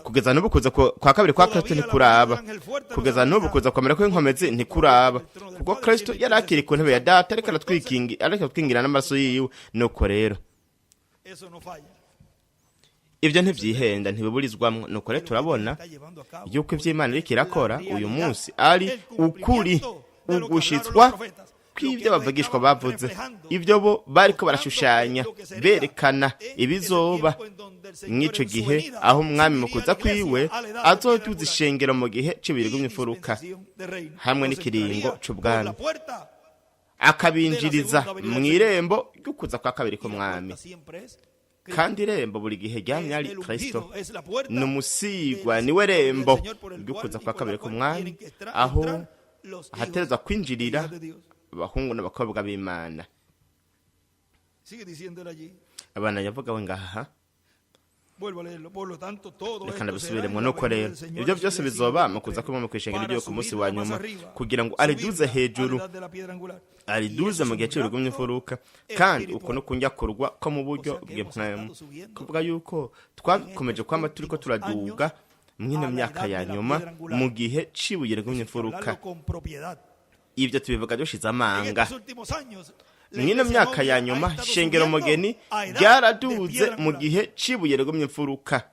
kugeza n'ubu kuza kwa kabiri kwa Kristo ntikuraba, kugeza n'ubu kuza kwamera kw'inkomezi ntikuraba, kuko Kristo yari akiri ku ntebe ya Data ariko aratwingira n'amaraso yiwe. Nuko rero ibyo ntibyihenda ntibiburizwamwo. Nuko rero turabona yuko iby'Imana iriko irakora uyu munsi ari ukuri, ugushitswa kw'ibyo abavugishwa bavuze. Ibyo bo bariko barashushanya berekana ibizoba mw'ico gihe, aho umwami mu kuza kwiwe azoduza ishengero mu gihe c'ibiri bw'imfuruka hamwe n'ikiringo c'ubwami, akabinjiriza mw'irembo ry'ukuza kwa kabiri k'umwami. Kandi irembo buri gihe ryamye ari Kristo, n'umusigwa niwe rembo ry'ukuza kwa kabiri k'umwami, aho hatereza kwinjirira abahungu n'abakobwa b'Imana. Abana yavugawe ngaha, reka ndabisubiremo. Nuko rero ibyo byose bizoba mu kuza kw'umwami ku ishengero ryo ku munsi wa nyuma, kugira ngo ariduze hejuru, ariduze mu gihe cy'ibiri bw'imfuruka. Kandi uko no kunyakurwa ko mu buryo bw'Imwemu, kuvuga yuko twakomeje kwama turiko turaduga mw'ino myaka ya nyuma mu gihe c'ibiri bw'imfuruka. Ibyo tubivuga dushize amanga. Mw'ino myaka ya nyuma ishengero mugeni ryaraduze mu gihe c'ibiri bw'imfuruka.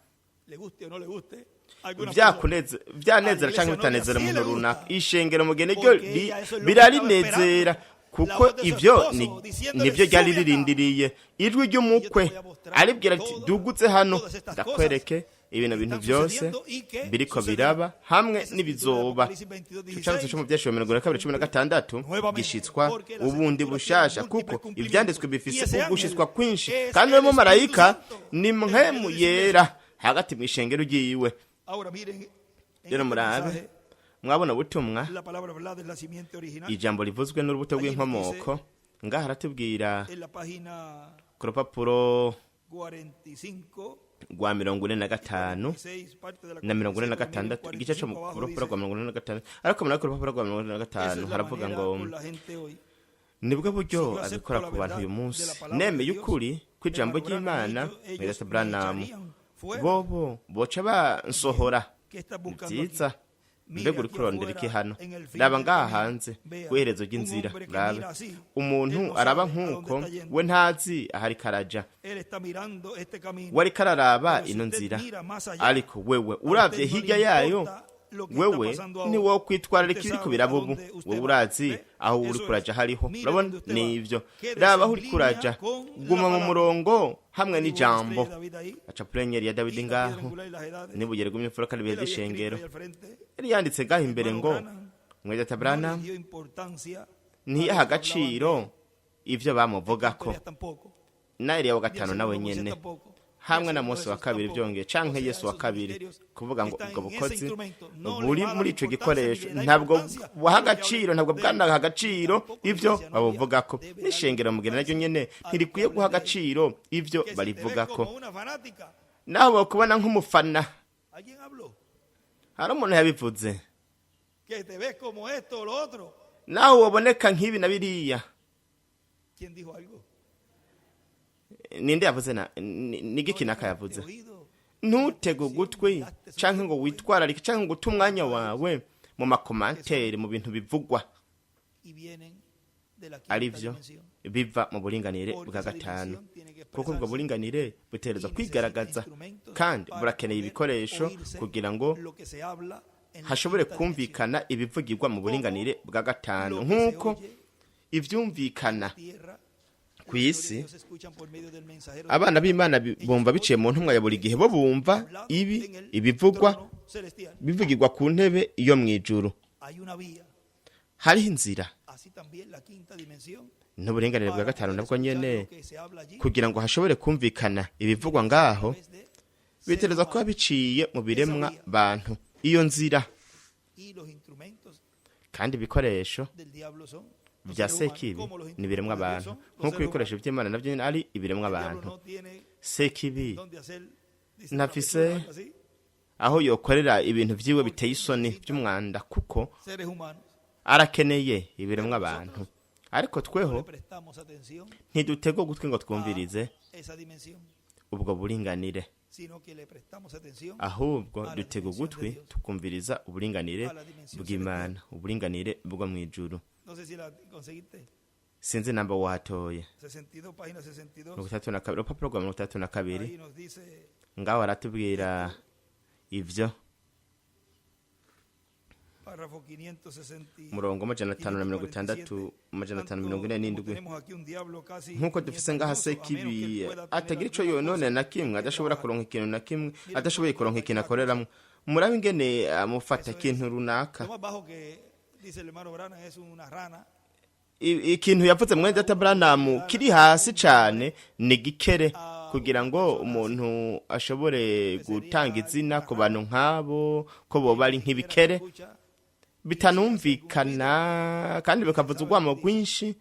Byanezera cyangwa bitanezera umuntu runaka, ishengero mugeni ryo birarinezera, kuko ibyo nibyo ryari ririndiriye. Ijwi ry'umukwe aribwira ati dugutse hano ndakwereke ibintu byose biriko biraba hamwe n'ibizoba. Cyangwa cyo mu byashimo 2016 gishitswa ubundi bushasha, kuko ibyanditswe bifise ugushitswa kwinshi. Kandi mu marayika ni mpemu yera hagati mu ishengero ryiwe. Rero murabe mwabona butumwa, ijambo rivuzwe n'urubuto rw'inkomoko. Ngaha haratubwira ku rupapuro rwa 45 na 46, igice cyo mu rupapuro rwa 45. Ariko muri rupapuro rwa 45 haravuga ngo nibwo buryo abikora ku bantu uyu munsi. Neme y'ukuri kw'ijambo ry'Imana Mr. Branham bobo boca bansohora byiza. Mbega uri kurondera iki hano? Raba ngaha hanze kweherezo ry'inzira. Rabe umuntu araba nk'uko we ntazi ahari karaja, wari kararaba ino nzira, ariko wewe uravye hirya yayo, wewe ni wo kwitwararika ibiriko birabubu. Wewe urazi aho uri kuraja hariho. Urabona nivyo, raba aho uri kuraja, guma mu murongo hamwe n'ijambo. Aca prenyer ya David ngaho nibugere gum'imfuruka n'ibihe by'ishengero, yari yanditse ngaho imbere ngo mwede tabrana ntiyaha agaciro ivyo bamuvugako. Na Eliya wa gatanu nawe nyene hamwe na Mose wa kabiri byongeye canke Yesu wa kabiri, kuvuga ngo ubwo bukozi buri muri ico gikoresho ntabwo buha agaciro, ntabwo bwanaha agaciro ivyo babuvugako. N'ishengero mugena naryo nyene ntirikwiye guha agaciro ivyo barivugako. Naho bakubona nk'umufana, hari umuntu yabivuze, naho waboneka nk'ibi na biriya. Ninde yavuze? Nigiki naka yavuze? Ntutego gutwi canke ngo witwararike canke ngo utumwanya wawe mu makomantere mu bintu bivugwa. Arivyo biva mu buringanire bwa gatanu, kuko ubwo buringanire butereza kwigaragaza kandi burakeneye ibikoresho kugira ngo hashobore kumvikana ibivugirwa mu buringanire bwa gatanu, nk'uko ivyumvikana ku isi. Abana b'Imana bumva biciye mu ntumwa ya buri gihe, bo bumva ibivugwa bivugirwa ku ntebe iyo mw'ijuru. Hariho inzira n'uburinganire bwa gatanu nabwo nyene kugira ngo hashobore kumvikana ibivugwa ngaho bitereza kuba biciye mu biremwa bantu iyo nzira kandi ibikoresho bya sekibi ni ibiremwa abantu nk'uko ibikoresho by'Imana nabyo ari ibiremwa abantu. Sekibi ntafise aho yokorera ibintu vyiwe biteye isoni by'umwanda kuko arakeneye ibiremwa abantu, ariko tweho ntidutego gutwi ngo twumvirize ubwo buringanire, ahubwo dutega ugutwi tukumviriza uburinganire bw'Imana, uburinganire bwo mu ijuru. Sinzi namba watoye 32 urupapuro rwa 32 ngaho aratubwira ivyo murongo 546 nk'uko dufise ngaha sekibi atagira ico yonone na kimwe, adashobora kuronka ikintu na kimwe, adashoboye kuronka ikintu akoreramwo. Murabe ingene amufata ikintu runaka, ikintu yavuze mwene Data Branham kiri hasi cane ni gikere, kugira ngo umuntu ashobore gutanga izina ku bantu nk'abo ko boba ari nk'ibikere bitanumvikana kandi bikavuza urwamo rwinshi.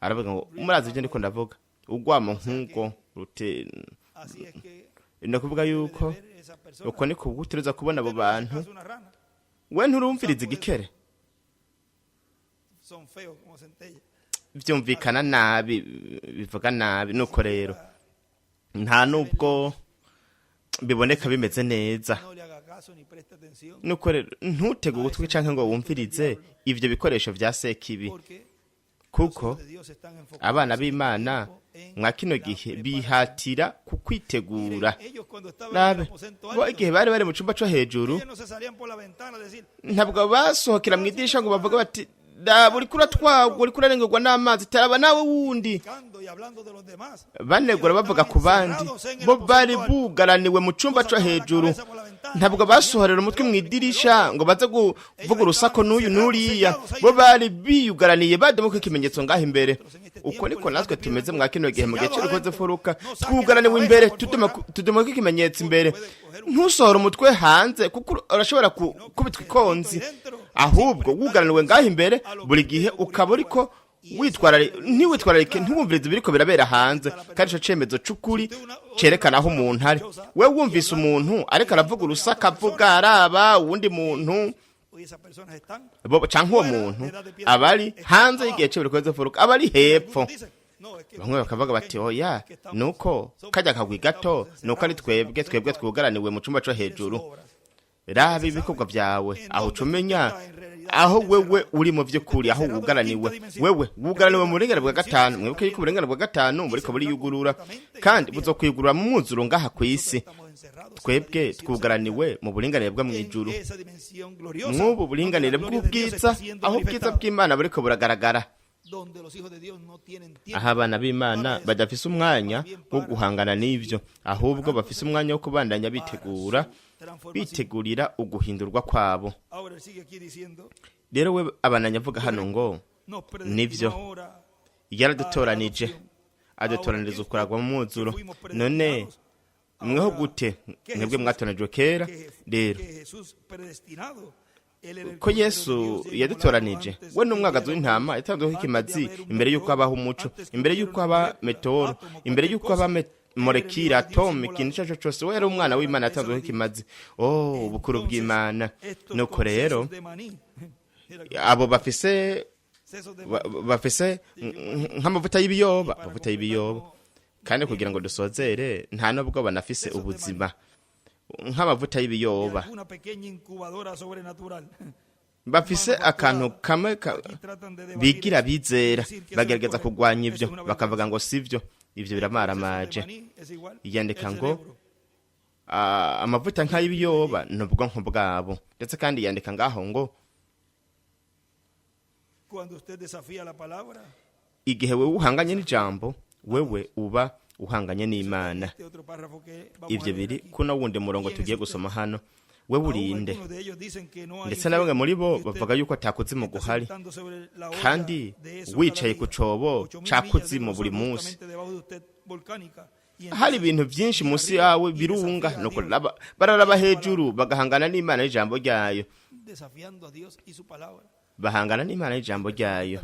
Aravuga ngo murazi ibyo ndiko ndavuga, urwamo nk'uko rute no kuvuga yuko uko niko gutereza kubona abo bantu. We nturumviriza igikere, byumvikana nabi, bivuga nabi. Nuko rero nta nubwo biboneka bimeze neza. Nuko rero ntutege ugutwi canke ngo wumvirize ivyo bikoresho vya sekibi, kuko abana b'Imana mwa kino gihe bihatira kukwitegura. Nabe bo igihe bari mu cumba co hejuru ntabwo basohokera mu idirisha ngo bavuga bati da buri kuratwagwa uri kurarengurwa n'amazi taraba nawe wundi, banegura bavuga ku bandi. Bo bari bugaraniwe mu cumba co hejuru, ntabwo basohorera umutwe mu idirisha ngo baze kuvuga urusako n'uyu n'uriya. Bo bari biyugaraniye bademuka ikimenyetso ngaho imbere. Uko niko natwe tumeze mwa kino gihe mu gihe cy'urukoze furuka, twugaraniwe imbere, tudemuka ikimenyetso imbere. Ntusohora umutwe hanze kuko urashobora kubitwa ikonzi, ahubwo wugaraniwe ngaho imbere buri gihe ukaba uriko ntiwitwararike ntiwumvirize biriko birabera hanze, kandi ico cemezo c'ukuri cerekana aho umuntu ari. We wumvise umuntu ariko aravuga urusaka, avuga araba uwundi muntu, canke uwo muntu abari hanze y'igihe c'urukoze furuka, abari hepfo. Bamwe bakavuga bati oya nuko kajya kagwi gato, nuko ari twebwe twugaraniwe mu cumba co hejuru. Raba ibikorwa vyawe aho cumenya aho wewe uri mu vy'ukuri, aho wugaraniwe. Wewe wugaraniwe mu burenganire bwa gatanu. Mwibuke yuko uburenganire bwa gatanu buriko buriyugurura, kandi buzokwigurura mu mwuzuro ngaha kw'isi. Twebwe twugaraniwe mu burenganire bwa mwijuru, mw'ubu burenganire bw'ubwiza, aho ubwiza bw'Imana buriko buragaragara, aho abana b'Imana badafise umwanya wo guhangana n'ivyo, ahubwo bafise umwanya wo kubandanya bitegurira uguhindurwa kwabo. Rero we abananya avuga hano ngo nivyo yaradutoranije, adutoraniriza ukuragwa mu mwuzuro. None mweho gute mwebwe mwatoranijwe kera? Rero ko Yesu yadutoranije, we n'umwagazi w'intama yatanzweho ikimazi imbere y'uko habaho umuco, imbere y'uko haba meteoro, imbere y'uko haba molekile, atome, ikintu ico cose. We yari umwana w'Imana yatanzweho ikimazi. Ubukuru bw'Imana. Nuko rero abo bafise nk'amavuta y'ibiyoba, kandi kugira ngo dusozere nta nubwo banafise ubuzima nk'amavuta y'ibiyoba. Bafise akantu kamwe bigira bizera, bagerageza kugwanya ivyo, bakavuga ngo sivyo, ivyo biramaramaje. Yandika ngo amavuta nk'ay'ibiyoba n'ubwonko bwabo, ndetse kandi yandika ngaho ngo igihe wewe uhanganye n'ijambo, wewe uba uhanganye n'Imana. Ivyo biri kuna wundi murongo tugiye gusoma hano, we burinde. Ndetse na bamwe muri bo bavuga yuko atakuzimu guhari, kandi wicaye ku cobo ca kuzimu buri munsi hari ibintu byinshi munsi yawe birunga, nuko bararaba hejuru bagahangana n'Imana y'ijambo ryayo, bahangana n'Imana y'ijambo ryayo.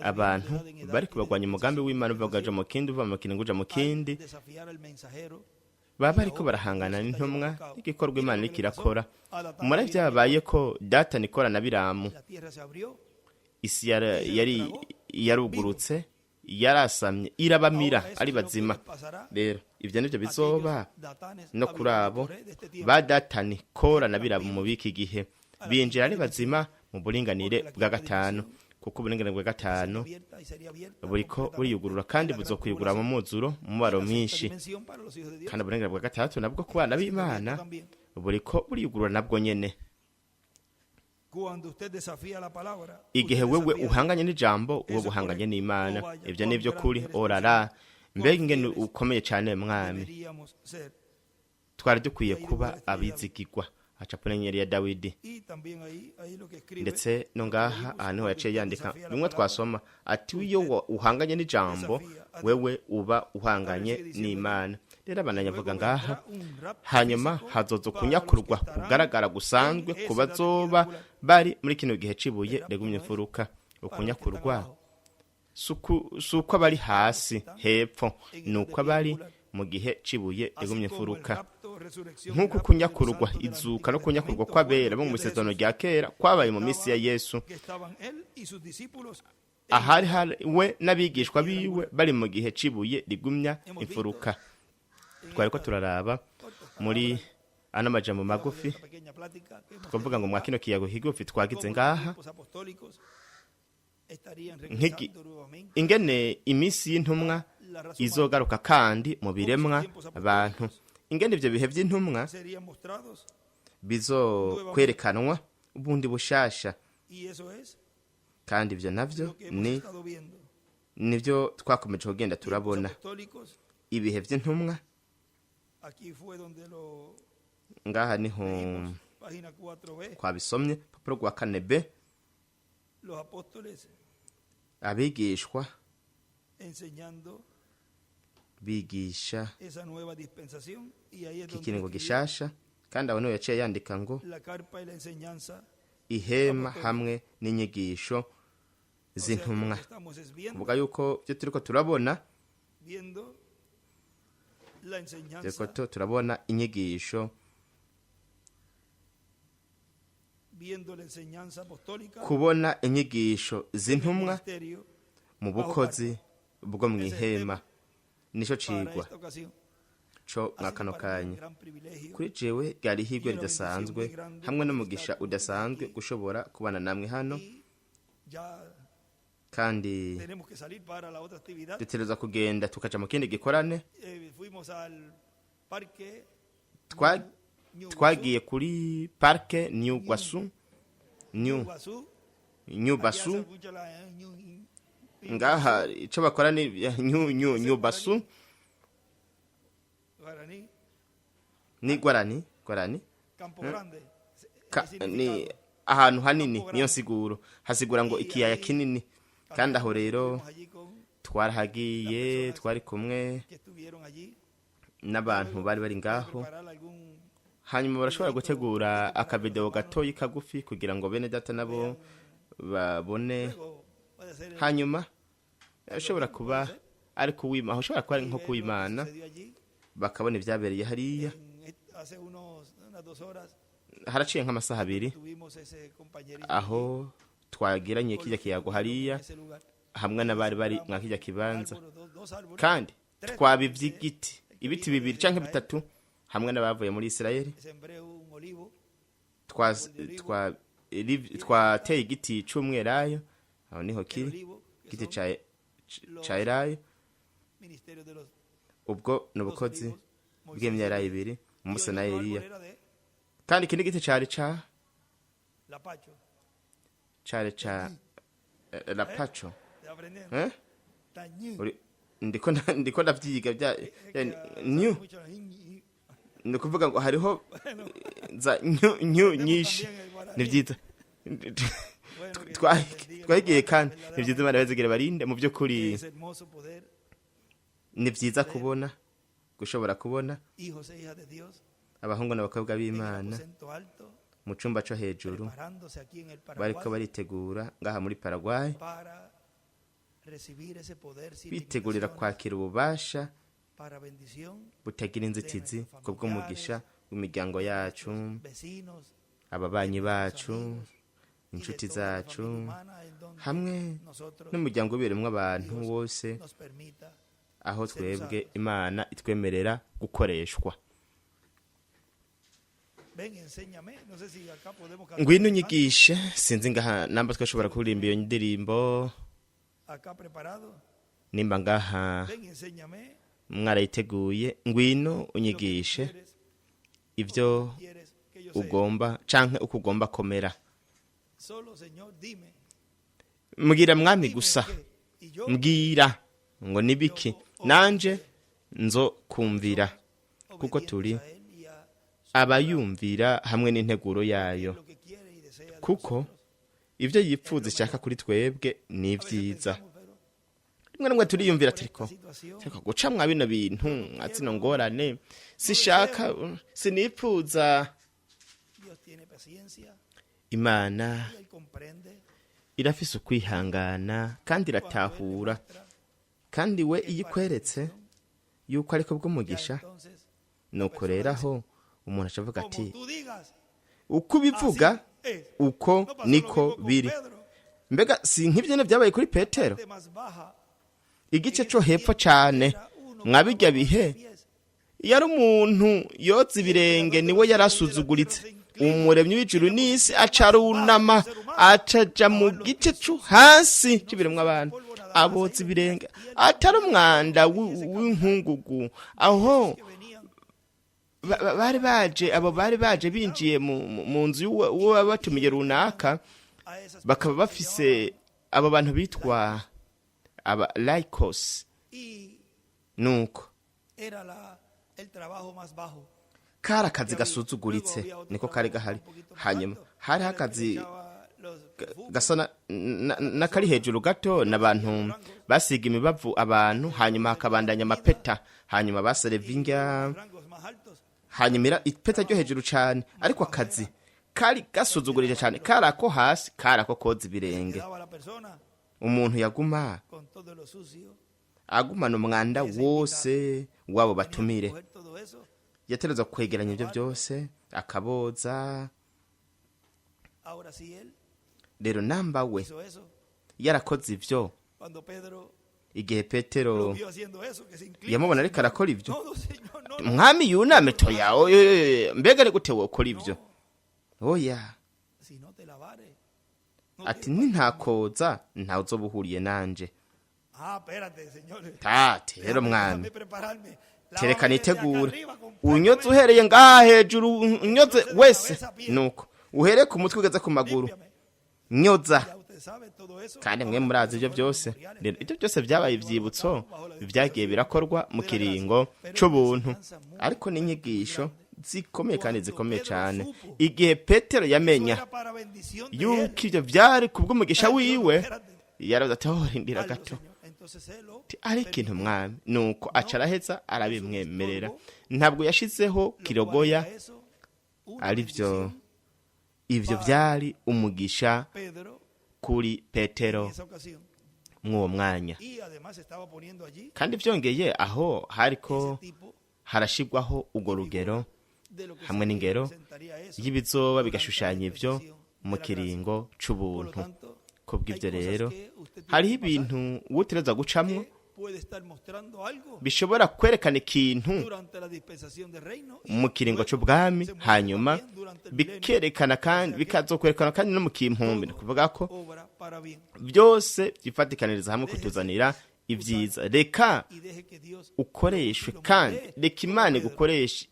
Abantu bari kubagwanya umugambi w'Imana bagaja mu kindi, uva mu kindi nguja mu kindi, baba bariko barahangana n'intumwa n'igikorwa Imana iriko irakora. Muri vyabaye ko data Nikora na Biramu, isi yari yarugurutse, yarasamye, irabamira ari bazima. Rero ivyo nivyo bizoba no kuri abo ba Datani, Kora na Biramu mu biki gihe binjira ari bazima mu buringanire bwa gatanu, kuko uburinganire bwa gatanu buriko buriyugurura kandi buzokwiyugura mu muzuro umubaro mwinshi, kandi uburinganire bwa gatatu nabwo ku bana b'Imana buriko buriyugurura nabwo nyene. Igihe wewe uhanganye n'ijambo, uwo guhanganye n'Imana. Ivyo nivyo kuri orara, mbega ingene ukomeye cyane mwami. Twari dukwiye kuba abizigirwa, acapuna nyeri ya Dawidi. Ndetse no ngaha ahantu yaciye yandika bimwe twasoma ati iyo uhanganye n'ijambo, wewe uba uhanganye n'Imana. Rero abanyavuga ngaha, hanyuma hazozo kunyakurwa kugaragara gusanzwe kubazoba bari muri kino gihe cibuye regumye imfuruka. Ukunyakurwa suko abari hasi hepfo, nuko abari mu gihe cibuye regumye imfuruka. Nkuko kunyakurwa izuka no kunyakurwa kw'abera bo mu isezerano rya kera kwabaye mu misi ya Yesu, ahari we n'abigishwa biwe bari mu gihe cibuye rigumya imfuruka. Twariko turaraba muri ano majambo magufi, twavuga ngo mwa kino kiyago higufi twagize ngaha, ingene imisi y'intumwa izogaruka kandi mu biremwa abantu, ingene ivyo bihe vy'intumwa bizokwerekanwa ubundi bushasha, kandi ivyo navyo nivyo twakomeje kugenda turabona. Ibihe vy'intumwa ngaha niho kwabisomye papuro gwa 4b, abigishwa bigisha ikiringo gishasha, kandi abo niwe yaciye yandika ngo ihema hamwe n'inyigisho z'intumwa. Kuvuga yuko byo turiko turabona, turabona inyigisho, kubona inyigisho z'intumwa mu bukozi bwo mwihema. Nico cigwa co mwakano kanya. Kuri jewe gari higwe ridasanzwe hamwe n'umugisha udasanzwe gushobora kubana namwe hano, kandi dutegerezwa kugenda tukaja mu kindi gikorane. Twagiye kuri parke New Basu, ngaha ico bakora ni New Basu ni Guarani ni ahantu hanini, niyo siguro hasigura ngo ikiyaya kinini. Kandi aho rero twarahagiye, twari kumwe n'abantu bari ngaho, hanyuma barashobora gutegura akavideo gatoyi kagufi kugira ngo bene data nabo babone. Hanyuma ashobora kuba ari kuwima, aho ashobora kuba nko kuwimana, bakabona ibyabereye hariya. Haraciye nk'amasaha 2 aho twagiranye kijya kiyago hariya hamwe n'abari bari mwakijya kibanza, kandi twabivyigiti ibiti 2 canke 3 hamwe n'abavuye muri Isirayeli. Twateye igiti c'umwelayo, aho niho kiri igiti ca elayo. Ubwo n'ubukozi bw'imyelayo 2 Musa na Eliya. Kandi ikindi giti cari ca lapacho, ndiko ndavyiga bya new ni ukuvuga ngo hariho za nyinshi ni byiza twagiye kandi ni byiza imana bazigire barinde mu by'ukuri ni byiza kubona gushobora kubona abahungu n'abakobwa b'Imana mu cyumba cyo hejuru bariko baritegura ngaha muri Paraguay bitegurira kwakira ububasha butagira inzitizi kubw'umugisha w'imiryango yacu ababanyi bacu inshuti zacu hamwe n'umuryango w'ibiremwa abantu wose aho twebwe Imana itwemerera gukoreshwa. Ngwino unyigishe, sinzi ngaha namba twashobora kuririmba iyo ndirimbo nimba ngaha mwarayiteguye. Ngwino unyigishe ibyo ugomba canke uko ugomba komera. Mbwira mwami gusa, mbwira ngo nibiki nanje nzo kumvira, kuko turi abayumvira hamwe n'integuro yayo, kuko ibyo yipfuza ishaka kuri twebwe ni byiza. Rimwe rimwe turiyumvira turiko guca mwa bino bintu mwazino ngorane sishaka sinipfuza. Imana irafise ukwihangana kandi iratahura, kandi we iyikweretse yuko ariko bw'umugisha nuko reraho umuntu ashavuga ati uko ubivuga uko niko biri. Mbega si nk'ibyo byabaye kuri Petero igice cyo hepfo cyane mwabijya bihe yari umuntu yotse ibirenge, niwe yarasuzuguritse umuremyi w'ijuru n'isi, acarunama acaja mu gice cyo hasi cy'ibiremwa abantu abotse ibirenge, atari umwanda w'inkungugu. Aho bari baje binjiye mu nzu y'uwo batumiye runaka, bakaba bafise abo bantu bitwa aba laicos. Nuko kari akazi gasuzuguritse, niko kari gahari. Hanyuma hari akazi gasa n'akari hejuru gato, n'abantu basiga imibavu abantu, hanyuma hakabandanya amapeta, hanyuma baserevinga, hanyuma ipeta ryo hejuru cyane. Ariko akazi kari gasuzugurije cyane, kari ako hasi, kari ako koza ibirenge. Umuntu yaguma agumana umwanda wose wabo batumire, yatereza kwegeranya ibyo byose akaboza. Rero namba we yarakoze ibyo, igihe Petero yamubona ariko arakora ibyo, mwami yuname toya, mbega ni gute wokora ibyo? Oya, ati nintakoza ntawe uzobuhuriye nanje. Rero mwami tereka nitegure, unyoze uhereye ngaha hejuru, unyoze wese, nuko uhere ku mutwe ugeze ku maguru, nyoza. Kandi mwe murazi ibyo byose. Rero ibyo byose byabaye ibyibutso byagiye birakorwa mu kiringo cy'ubuntu, ariko n'inyigisho zikomeye kandi zikomeye cyane. Igihe Petero yamenya yuko ibyo byari kubw'umugisha wiwe, yaravuze ati rindira gato, ari ikintu mwami. Nuko acaraheza arabimwemerera. Ntabwo yashizeho kirogoya, ari byo ibyo byari umugisha kuri Petero mw'uwo mwanya. Kandi byongeye aho hariko harashigwaho urwo rugero hamwe n'ingero y'ibizoba bigashushanya ibyo mu kiringo c'ubuntu. Kubw'ibyo rero hariho ibintu wutereza gucamwo bishobora kwerekana ikintu mu kiringo c'ubwami, hanyuma bikerekana kandi bikazokwerekana kandi no mu kimpumbi. Ni kuvuga ko byose byifatikaniriza hamwe kutuzanira ibyiza. Reka ukoreshwe, kandi reka Imana igukoreshe,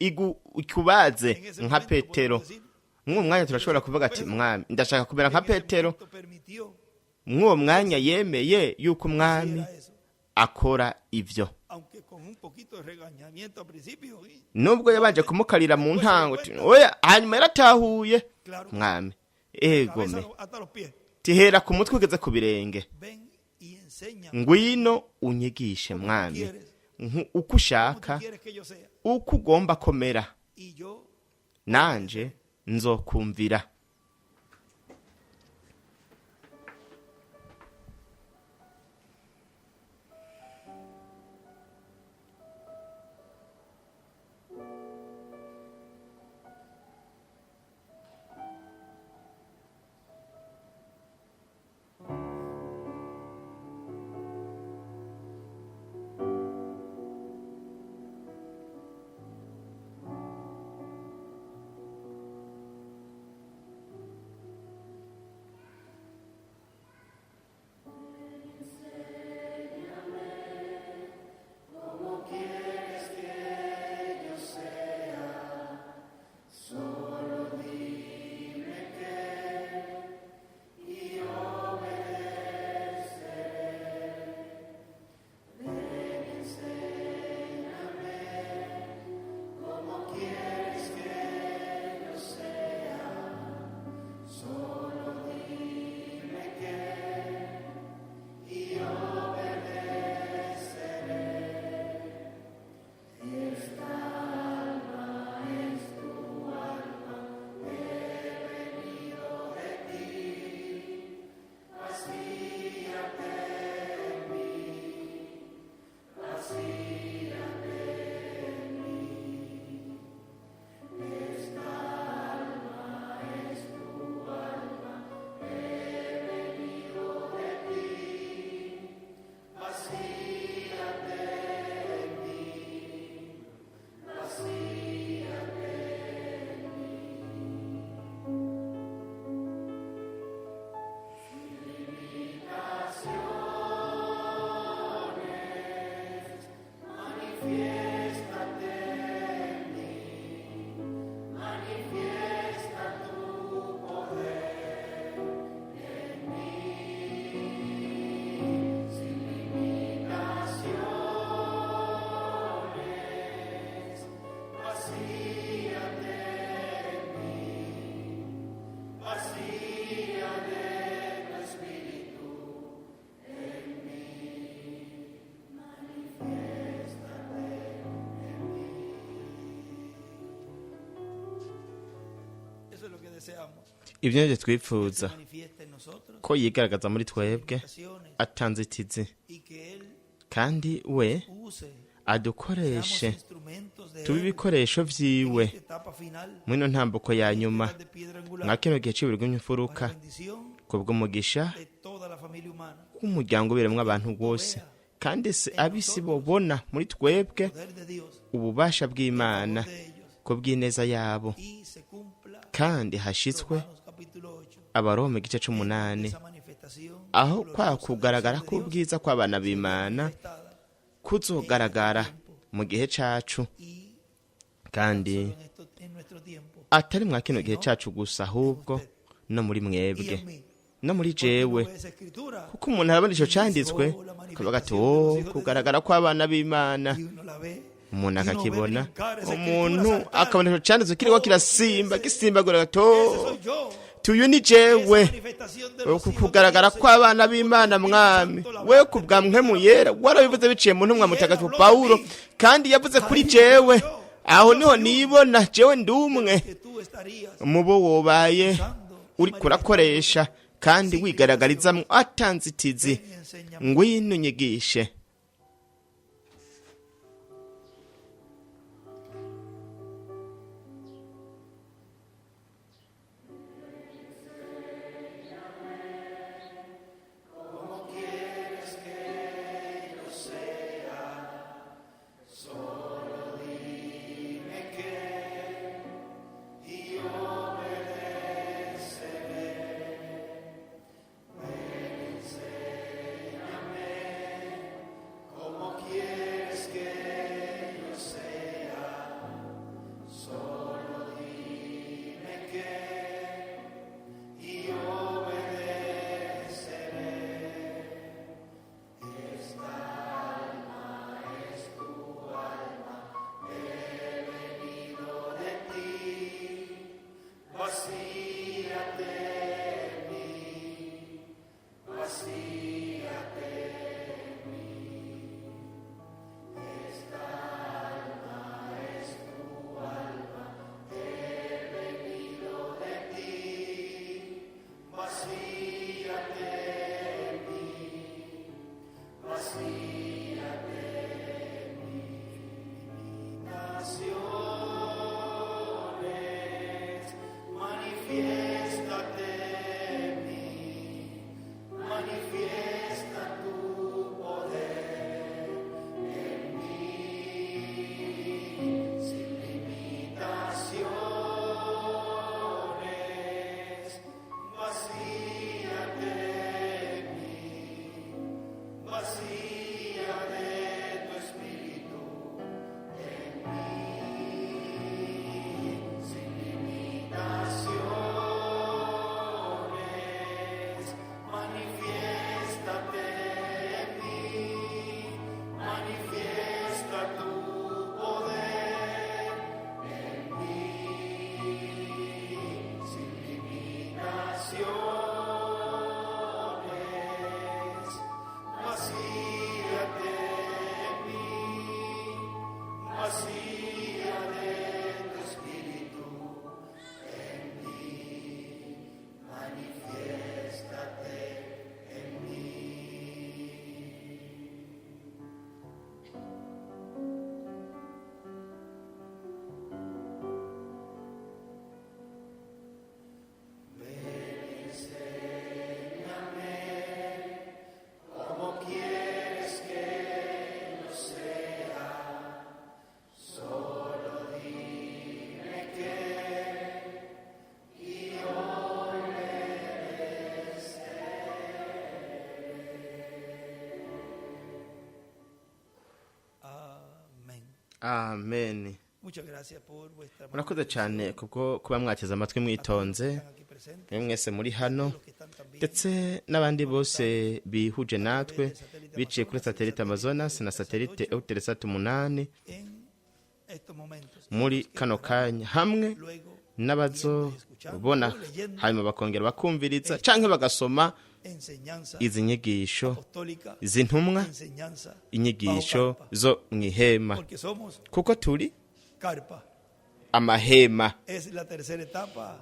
ikubaze nka Petero. Mw'uwo mwanya turashobora kuvuga ati mwami ndashaka kumera nka Petero. Mw'uwo mwanya yemeye yuko umwami akora ibyo, nubwo yabanje kumukarira mu ntango, oya, hanyuma yaratahuye. Mwami, egome, tihera ku mutwe ugeze ku birenge, ngwino unyigishe mwami uko ushaka, uko ugomba komera, nanje nzokumvira. ibyo nibyo twifuza ko yigaragaza muri twebwe atanzitizi, kandi we adukoreshe tuba ibikoresho vyiwe muri no ntambuko ya nyuma mwa kino gihe cibirwa imfuruka kubw'umugisha w'umuryango uberemwo abantu bose, kandi abisi bobona muri twebwe ububasha bw'Imana ko bw'ineza yabo, kandi hashitswe Abaroma igice 8 aho kwa kugaragara k'ubwiza kw'abana b'Imana kuzogaragara mu gihe cacu, kandi atari mwa kino gihe cacu gusa, ahubwo no muri mwebwe no muri jewe, kuko umuntu arabona ico canditswe kavuga ati kugaragara kw'abana b'Imana, umuntu akakibona, umuntu akabona ico canditswe kiriko kirasimba gisimbagura gato, tuyu ni jewe, kugaragara kw'abana b'Imana mwami, we kubwa mpwemu yera warabivuze biciye mu ntumwa mutagatifu Paulo, kandi yavuze kuri jewe, aho niho nibona jewe ndumwe mubo wobaye uri kurakoresha kandi wigaragarizamwo atanzitizi, ngwino unyigishe. amen. murakoze cyane kubwo kuba mwateze amatwi mwitonze mwese muri hano ndetse n'abandi bose bihuje natwe biciye kuri satelite Amazonas na satelite Eutelsat 8 muri kano kanya, hamwe n'abazobona hanyuma bakongera bakumviriza canke bagasoma izi nyigisho zintumwa, inyigisho zo mwihema, kuko turi amahema.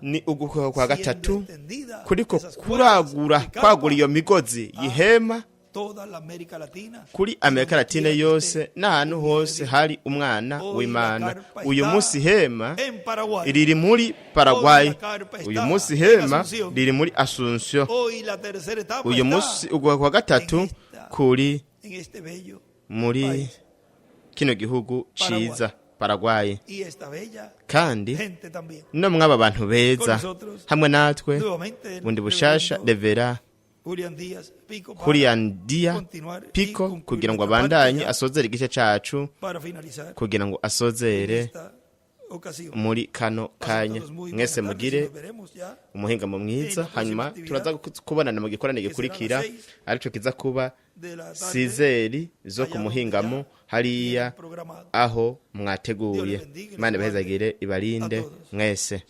Ni ugukoka kwa gatatu kuriko kwagura iyo migozi y'ihema kuri Amerika Latine yose n'ahantu hose hari umwana w'Imana. Uyu munsi hema riri muri Paraguay, uyu munsi hema riri muri Asunción, uyu munsi ugukoka kwa gatatu kuri muri kino gihugu ciza Paraguay. Kandi no mwaba bantu beza hamwe natwe bundi bushasha Revera Julian Díaz Pico kugira ngo abandanye asozere igice cacu, kugira ngo asozere muri kano kanya. Mwese mugire umuhingamo mwiza, hanyuma turaza kubonana mu gikorane gikurikira arico kiza kuba sizeri zo ku muhingamo hariya aho mwateguye. Imana ibahezagire ibarinde mwese.